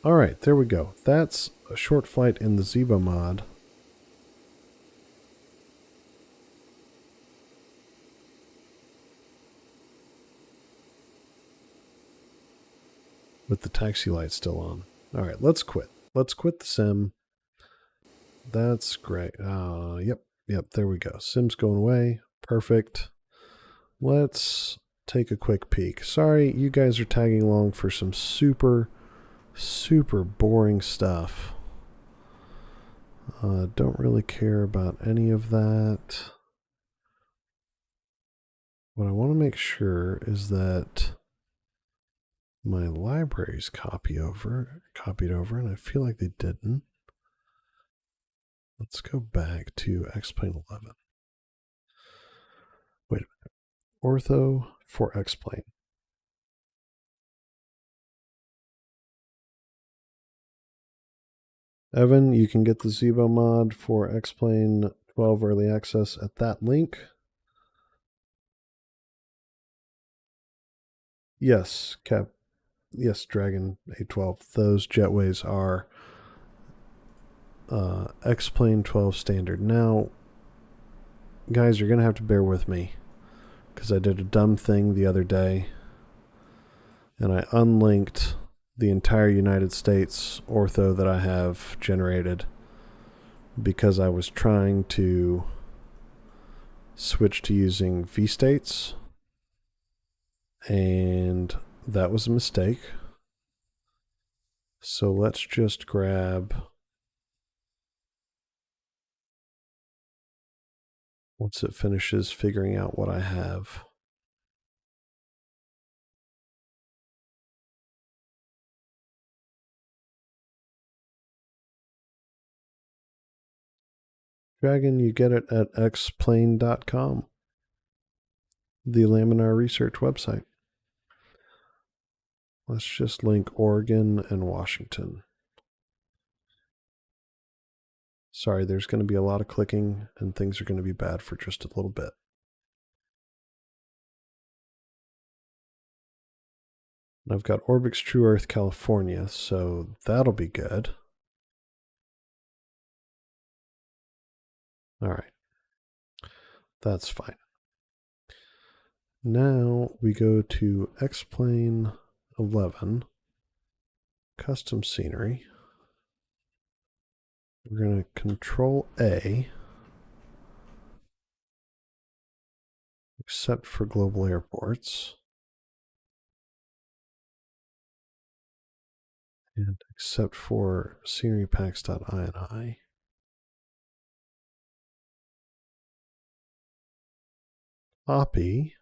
Alright, there we go. That's a short flight in the Zebo mod. With the taxi light still on. Alright, let's quit. Let's quit the sim. That's great. Yep, there we go. Sim's going away. Perfect. Let's take a quick peek. Sorry, you guys are tagging along for some super boring stuff. Don't really care about any of that. What I want to make sure is that my libraries copied over, and I feel like they didn't. Let's go back to X-Plane 11. Wait a minute. Ortho for X-Plane. Evan, you can get the Zebo mod for X-Plane 12 early access at that link. Yes, yes, Dragon 812. Those jetways are X-Plane 12 standard. Now, guys, you're going to have to bear with me because I did a dumb thing the other day and I unlinked the entire United States ortho that I have generated because I was trying to switch to using V-states, and that was a mistake. So let's just grab, once it finishes figuring out what I have. Dragon, you get it at xplane.com, the Laminar Research website. Let's just link Oregon and Washington. Sorry, there's going to be a lot of clicking and things are going to be bad for just a little bit. I've got Orbix True Earth, California, so that'll be good. All right. That's fine. Now we go to X-Plane 11, custom scenery. We're going to Control A, except for global airports, and except for scenery packs.ini. Copy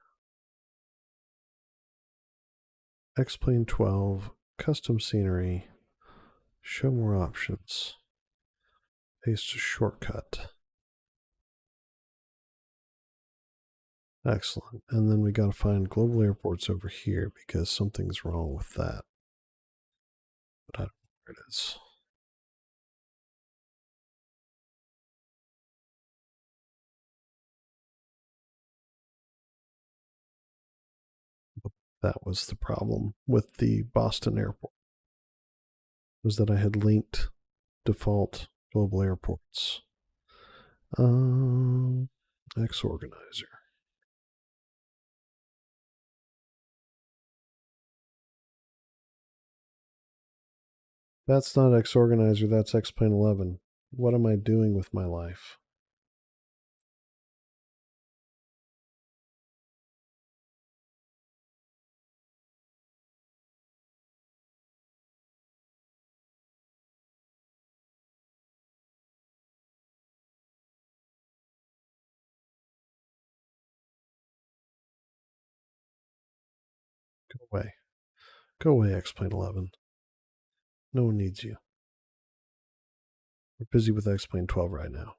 X-Plane 12, custom scenery, show more options, paste a shortcut. Excellent. And then we got to find global airports over here because something's wrong with that. But I don't know where it is. That was the problem with the Boston airport, was that I had linked default global airports. X organizer. That's not X organizer, that's X-Plane 11. What am I doing with my life? Go away. Go away, X-Plane 11. No one needs you. We're busy with X-Plane 12 right now.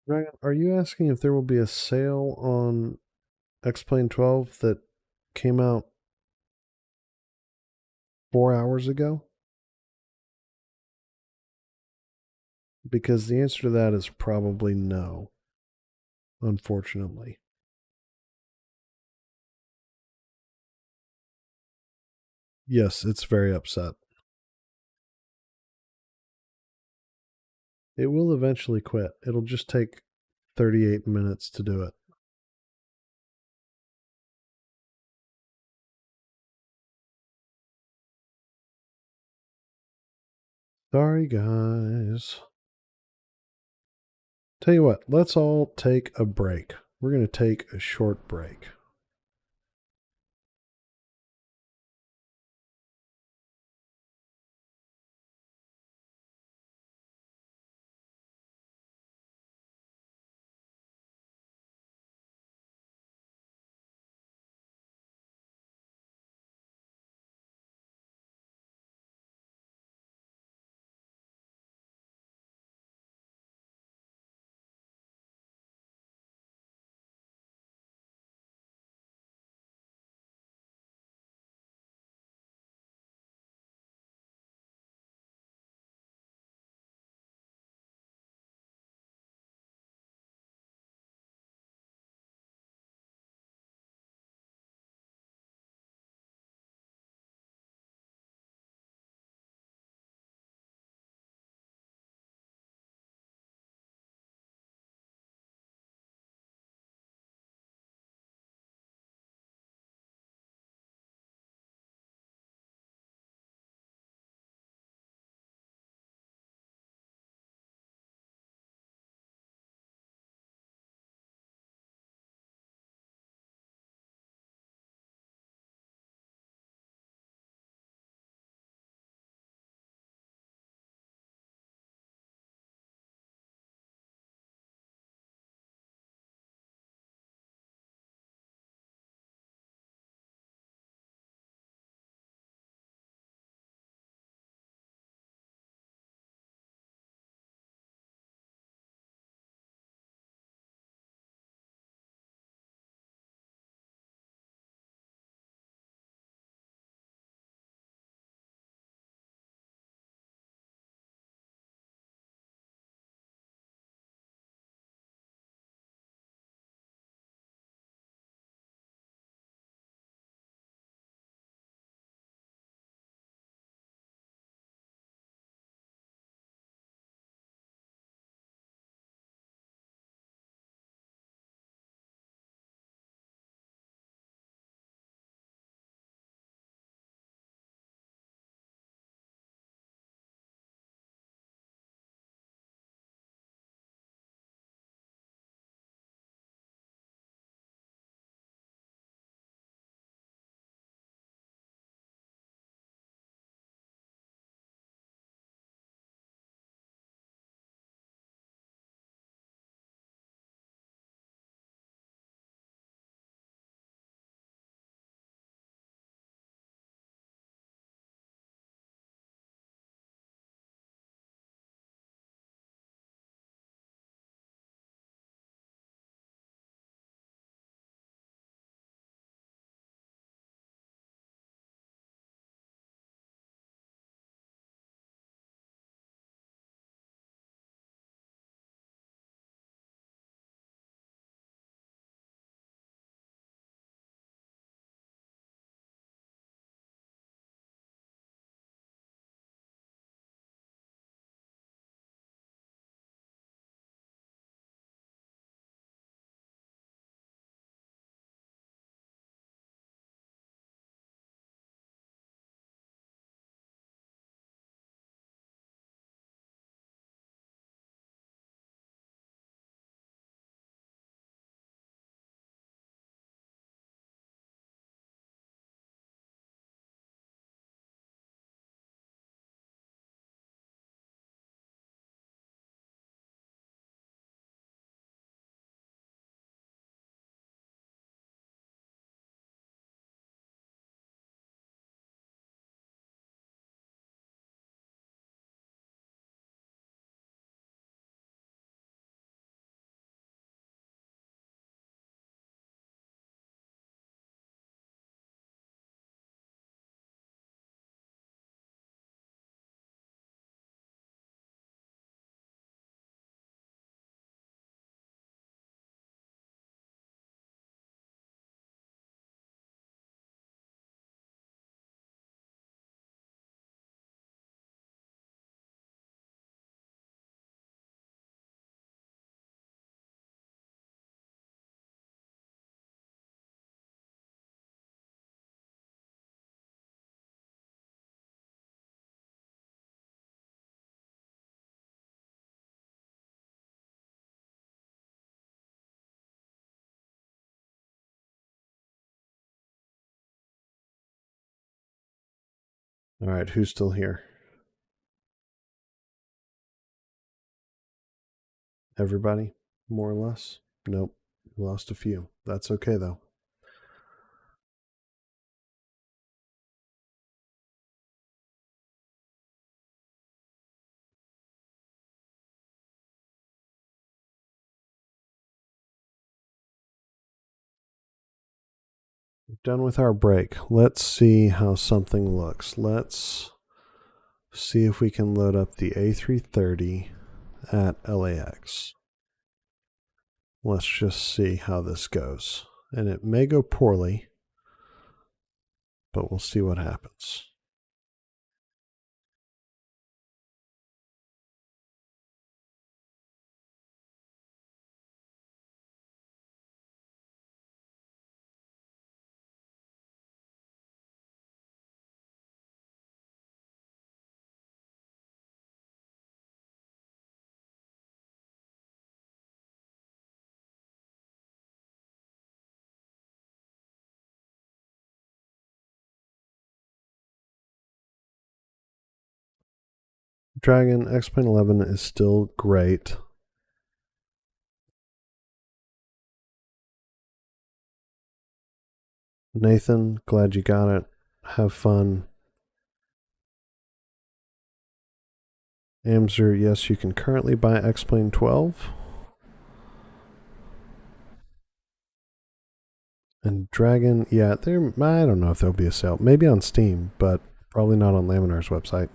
Ryan, are you asking if there will be a sale on X-Plane 12 that came out 4 hours ago? Because the answer to that is probably no, unfortunately. Yes, it's very upset. It will eventually quit. It'll just take 38 minutes to do it. Sorry, guys. Tell you what, let's all take a break. We're going to take a short break. All right, who's still here? Everybody, more or less? Nope, we lost a few. That's okay, though. Done with our break. Let's see how something looks. Let's see if we can load up the A330 at LAX. Let's just see how this goes. And it may go poorly, but we'll see what happens. Dragon X-Plane 11 is still great. Nathan, glad you got it. Have fun. Amzer, yes, you can currently buy X-Plane 12. And Dragon, yeah, I don't know if there'll be a sale. Maybe on Steam, but probably not on Laminar's website.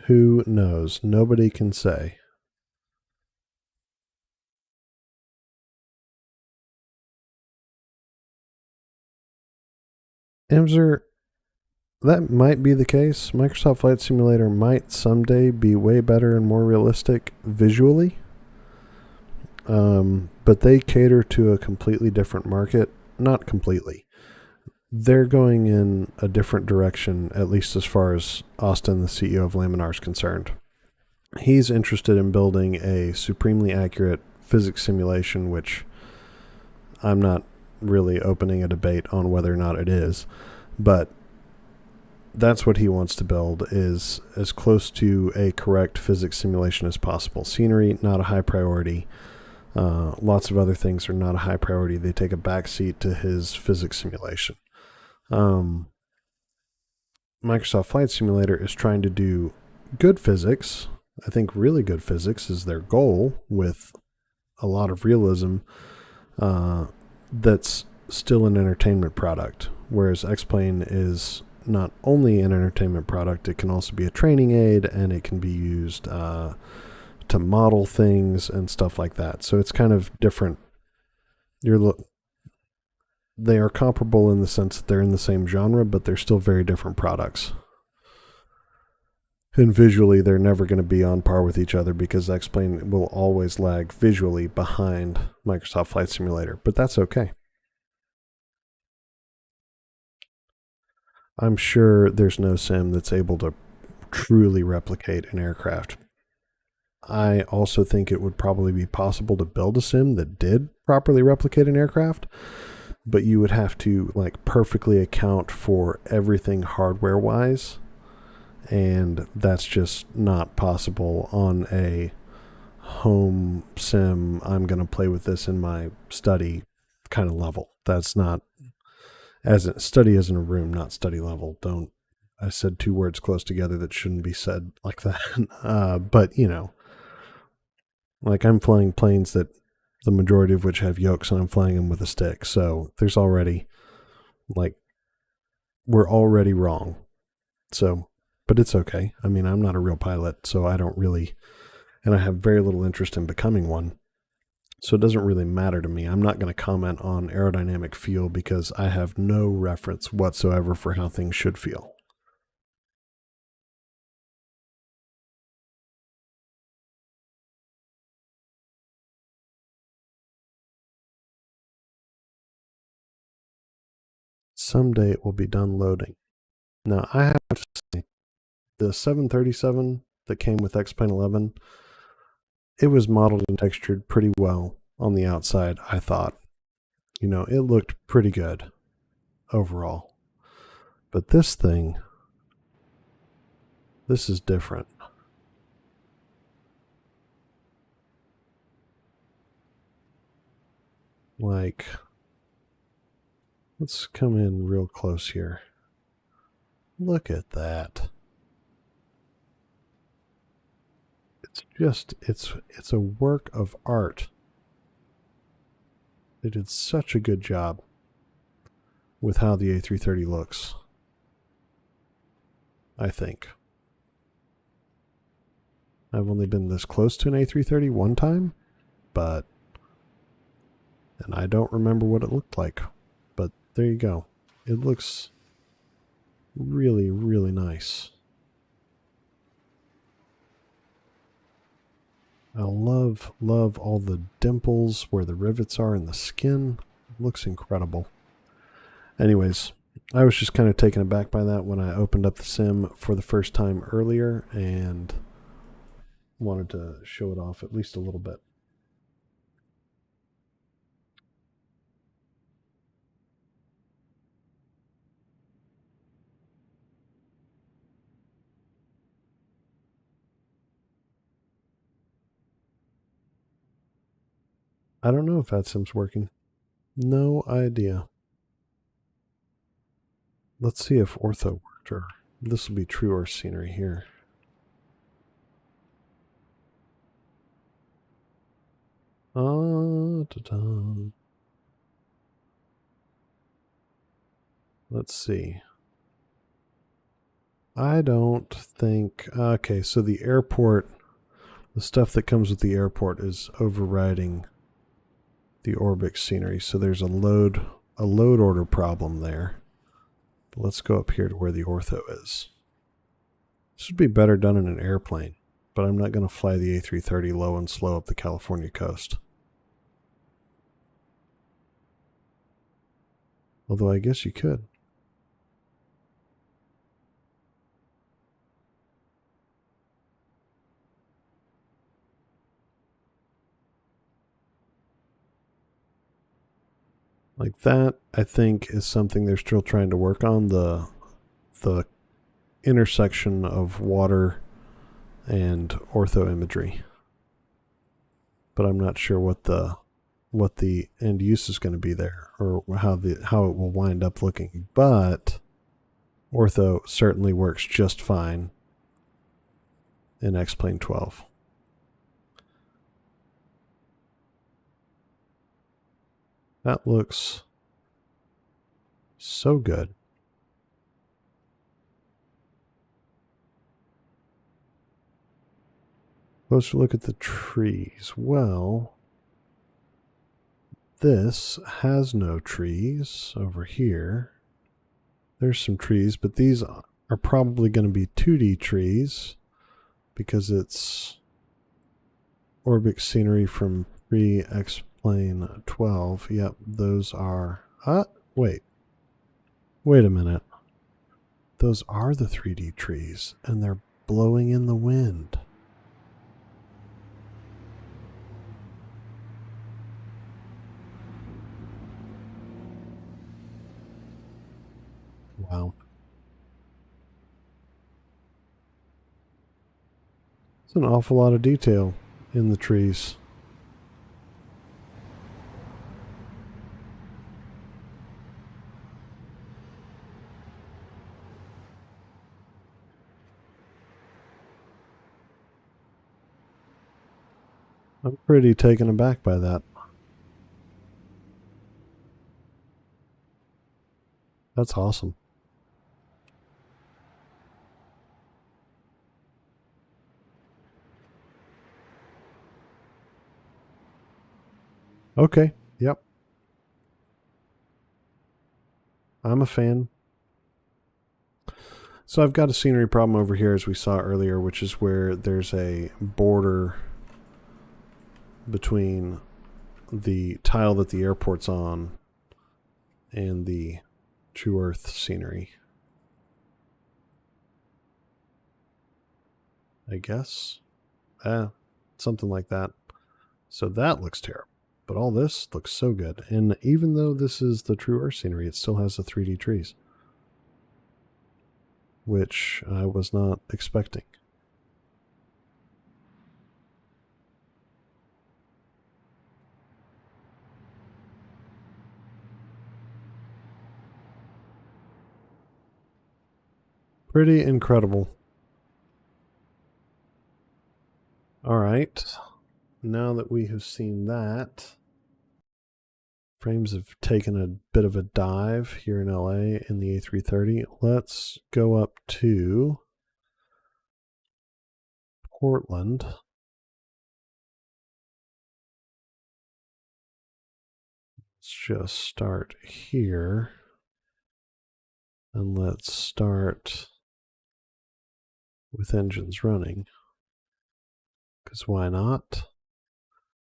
Who knows? Nobody can say. Amzer, that might be the case. Microsoft Flight Simulator might someday be way better and more realistic visually. But they cater to a completely different market. Not completely. They're going in a different direction, at least as far as Austin, the CEO of Laminar, is concerned. He's interested in building a supremely accurate physics simulation, which I'm not really opening a debate on whether or not it is, but that's what he wants to build, is as close to a correct physics simulation as possible. Scenery, not a high priority. Lots of other things are not a high priority. They take a backseat to his physics simulation. Microsoft Flight Simulator is trying to do good physics. I think really good physics is their goal, with a lot of realism. That's still an entertainment product, whereas X-Plane is not only an entertainment product, it can also be a training aid, and it can be used to model things and stuff like that. So it's kind of different. They are comparable in the sense that they're in the same genre, but they're still very different products. And visually, they're never going to be on par with each other, because X-Plane will always lag visually behind Microsoft Flight Simulator, but that's okay. I'm sure there's no sim that's able to truly replicate an aircraft. I also think it would probably be possible to build a sim that did properly replicate an aircraft, but you would have to like perfectly account for everything hardware-wise, and that's just not possible on a home sim, I'm going to play with this in my study kind of level. That's not, study is in a room, not study level. I said two words close together that shouldn't be said like that. But, you know, like I'm flying planes that the majority of which have yokes, and I'm flying them with a stick. So there's already, like, we're already wrong. So, but it's okay. I mean, I'm not a real pilot, so I don't really, and I have very little interest in becoming one. So it doesn't really matter to me. I'm not going to comment on aerodynamic feel, because I have no reference whatsoever for how things should feel. Someday it will be done loading. Now, I have to say, the 737 that came with X-Plane 11, it was modeled and textured pretty well on the outside, I thought. You know, it looked pretty good overall. But this thing, this is different. Like, let's come in real close here. Look at that. It's just, it's a work of art. They did such a good job with how the A330 looks, I think. I've only been this close to an A330 one time, and I don't remember what it looked like, but there you go. It looks really, really nice. I love all the dimples where the rivets are in the skin. It looks incredible. Anyways, I was just kind of taken aback by that when I opened up the sim for the first time earlier and wanted to show it off at least a little bit. I don't know if that sim's working. No idea. Let's see if ortho worked, or this will be true Earth scenery here. Let's see. I don't think... Okay, so the airport, the stuff that comes with the airport is overriding the Orbix scenery. So there's a load order problem there. But let's go up here to where the ortho is. This would be better done in an airplane, but I'm not going to fly the A330 low and slow up the California coast. Although I guess you could. Like that, I think, is something they're still trying to work on, the intersection of water and ortho imagery. But I'm not sure what the end use is going to be there, or how it will wind up looking. But ortho certainly works just fine in X-Plane 12. That looks so good. Closer look at the trees. Well, this has no trees over here. There's some trees, but these are probably going to be 2D trees because it's Orbix scenery from pre-X-Plane 12. Yep, those are... wait a minute. Those are the 3D trees, and they're blowing in the wind. Wow. It's an awful lot of detail in the trees. I'm pretty taken aback by that. That's awesome. Okay, yep. I'm a fan. So I've got a scenery problem over here, as we saw earlier, which is where there's a border between the tile that the airport's on and the True Earth scenery. I guess. Something like that. So that looks terrible. But all this looks so good. And even though this is the True Earth scenery, it still has the 3D trees. which I was not expecting. Pretty incredible. All right. Now that we have seen that, frames have taken a bit of a dive here in LA in the A330. Let's go up to Portland. Let's just start here. And let's start with engines running. Because why not?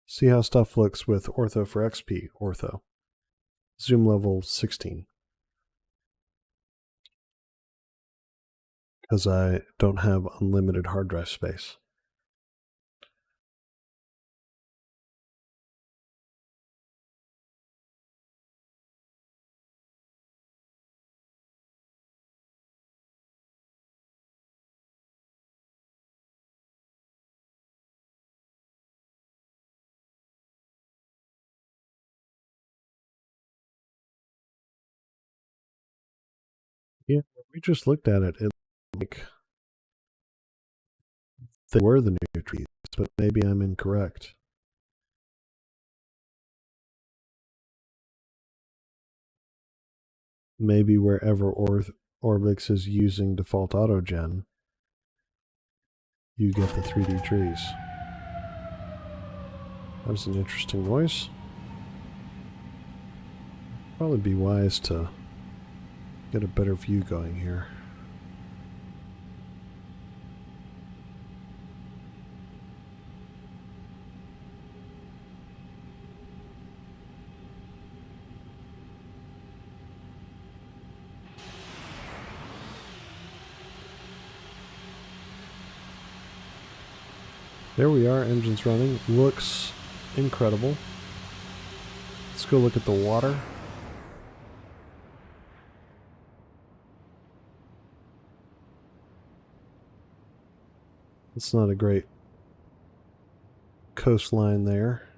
See how stuff looks with ortho for XP, ortho. Zoom level 16. Because I don't have unlimited hard drive space. Yeah, we just looked at it. It like they were the new trees, but maybe I'm incorrect. Maybe wherever Orbix is using default autogen, you get the 3D trees. That was an interesting noise. Probably be wise to get a better view going here. There we are, engines running. Looks incredible. Let's go look at the water. It's not a great coastline there.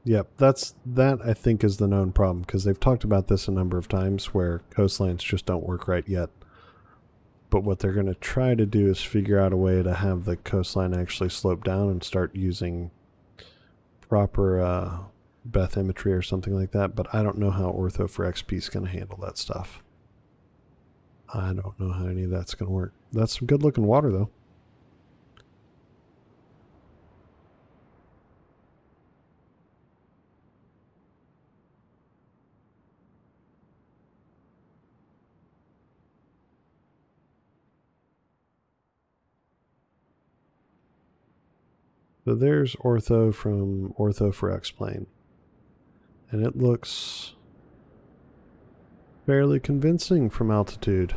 Yep, that I think is the known problem, because they've talked about this a number of times where coastlines just don't work right yet. But what they're going to try to do is figure out a way to have the coastline actually slope down and start using proper bathymetry or something like that. But I don't know how ortho for XP is going to handle that stuff. I don't know how any of that's going to work. That's some good looking water though. So there's ortho from ortho for X-plane. And it looks fairly convincing from altitude.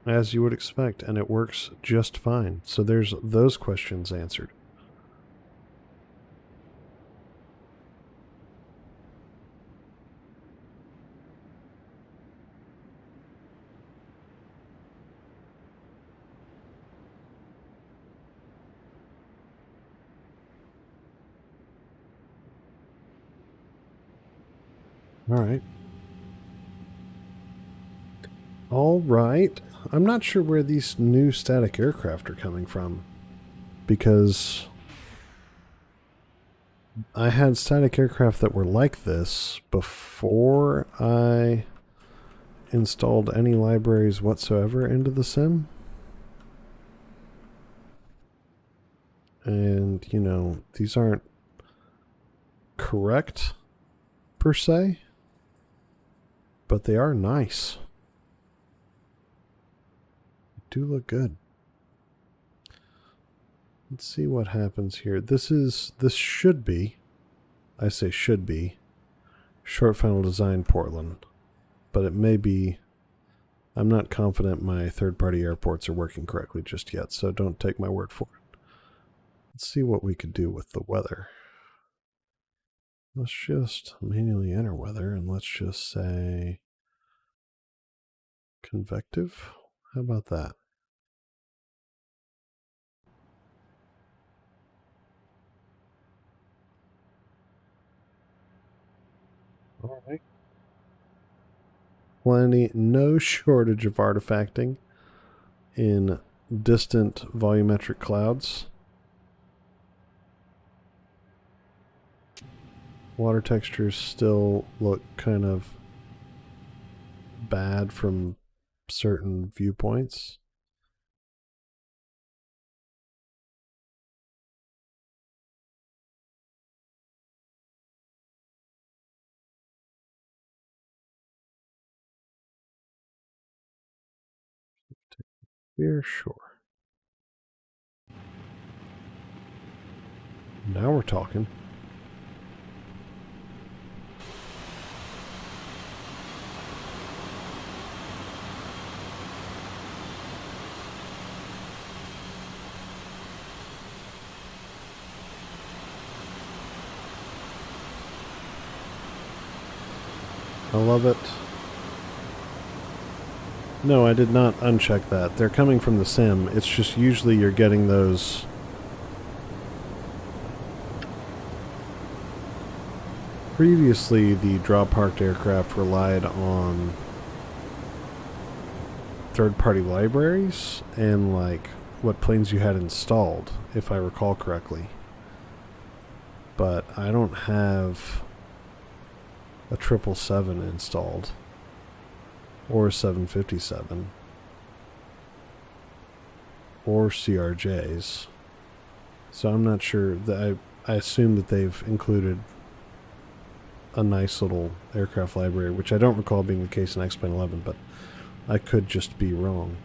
As you would expect, and it works just fine. So there's those questions answered. All right. I'm not sure where these new static aircraft are coming from, because I had static aircraft that were like this before I installed any libraries whatsoever into the sim. And, you know, these aren't correct per se, but they are nice. They do look good. Let's see what happens here. This should be, I say should be, Short Final Design Portland, but it may be, I'm not confident my third-party airports are working correctly just yet, so don't take my word for it. Let's see what we could do with the weather. Let's just manually enter weather and let's just say convective. How about that? All right. No shortage of artifacting in distant volumetric clouds. Water textures still look kind of bad from certain viewpoints. We're sure. Now we're talking. I love it. No, I did not uncheck that. They're coming from the sim. It's just usually you're getting those. Previously, the drop-parked aircraft relied on third-party libraries and like what planes you had installed, if I recall correctly. But I don't have a 777 installed or a 757 or CRJs, so I'm not sure that I assume that they've included a nice little aircraft library, which I don't recall being the case in X-Plane 11, but I could just be wrong.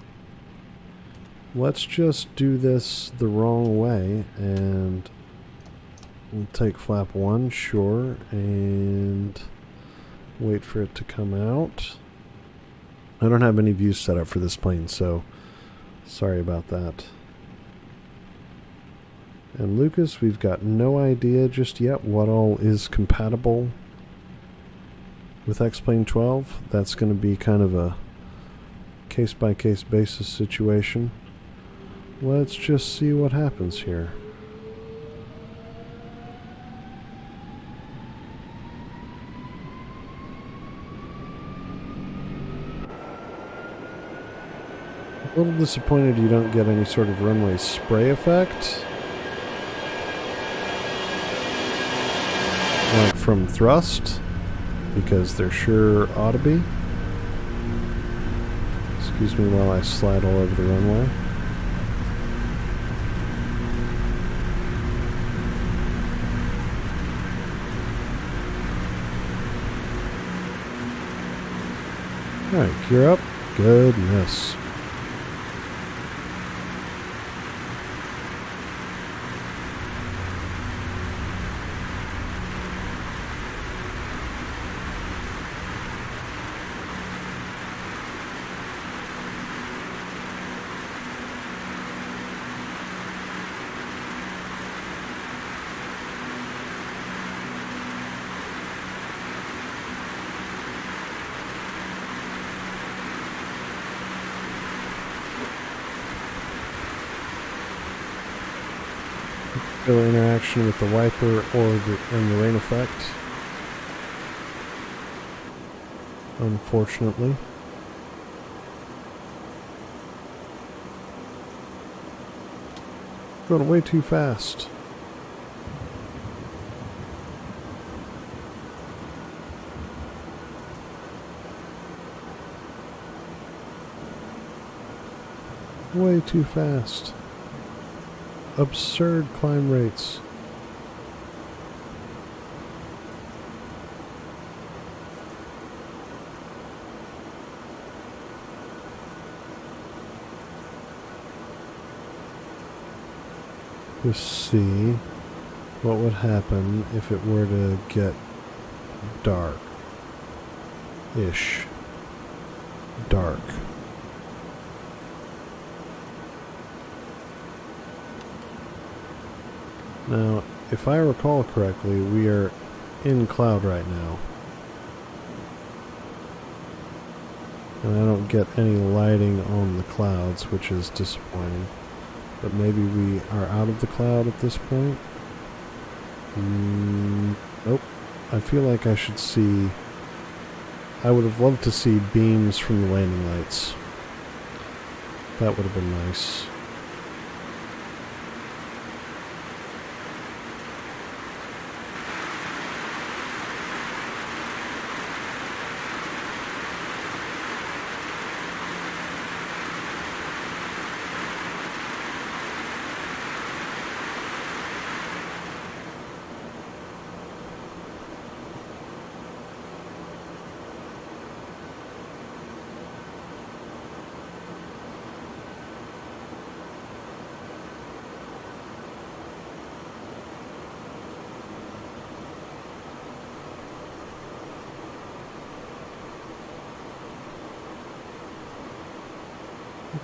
Let's just do this the wrong way and we'll take flap 1, sure, and wait for it to come out. I don't have any views set up for this plane, so sorry about that. And Lucas, we've got no idea just yet what all is compatible with X-Plane 12. That's going to be kind of a case-by-case basis situation. Let's just see what happens here. A little disappointed you don't get any sort of runway spray effect, like from thrust, because there sure ought to be. Excuse me while I slide all over the runway. Alright, gear up. Goodness. No interaction with the wiper or and the rain effect, unfortunately. Going way too fast. Way too fast. Absurd climb rates. Just see what would happen if it were to get dark-ish. Dark. Now, if I recall correctly, we are in cloud right now. And I don't get any lighting on the clouds, which is disappointing. But maybe we are out of the cloud at this point. Nope. I feel like I should see... I would have loved to see beams from the landing lights. That would have been nice.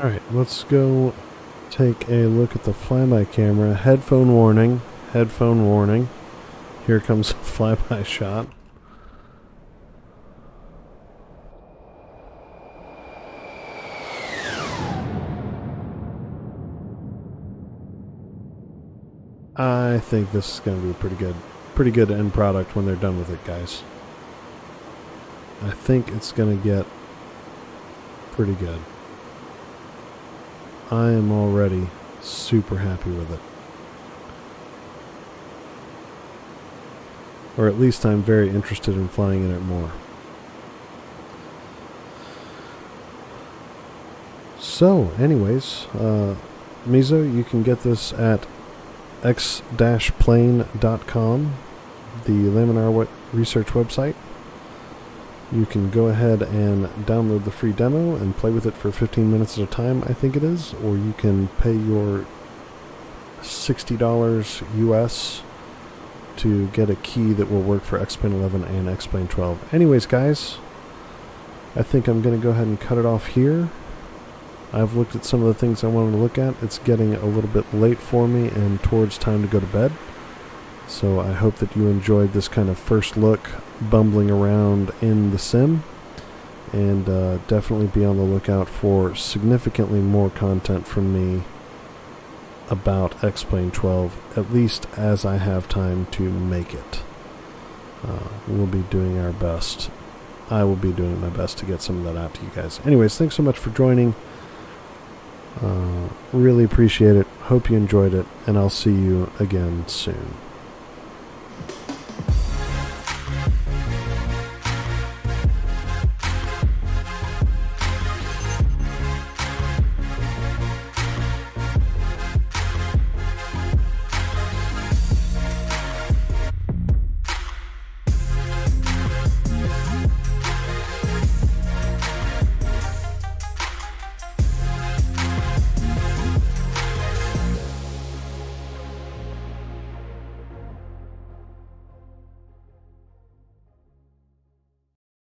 Alright, let's go take a look at the flyby camera. Headphone warning. Headphone warning. Here comes a flyby shot. I think this is going to be pretty good end product when they're done with it, guys. I think it's going to get pretty good. I am already super happy with it. Or at least I'm very interested in flying in it more. So, anyways, Mizo, you can get this at x-plane.com, the Laminar Research website. You can go ahead and download the free demo and play with it for 15 minutes at a time, I think it is, or you can pay your $60 US to get a key that will work for X-Plane 11 and X-Plane 12. Anyways, guys, I think I'm going to go ahead and cut it off here. I've looked at some of the things I wanted to look at. It's getting a little bit late for me and towards time to go to bed. So I hope that you enjoyed this kind of first look, bumbling around in the sim. And definitely be on the lookout for significantly more content from me about X-Plane 12, at least as I have time to make it. We'll be doing our best. I will be doing my best to get some of that out to you guys. Anyways, thanks so much for joining. Really appreciate it. Hope you enjoyed it, and I'll see you again soon.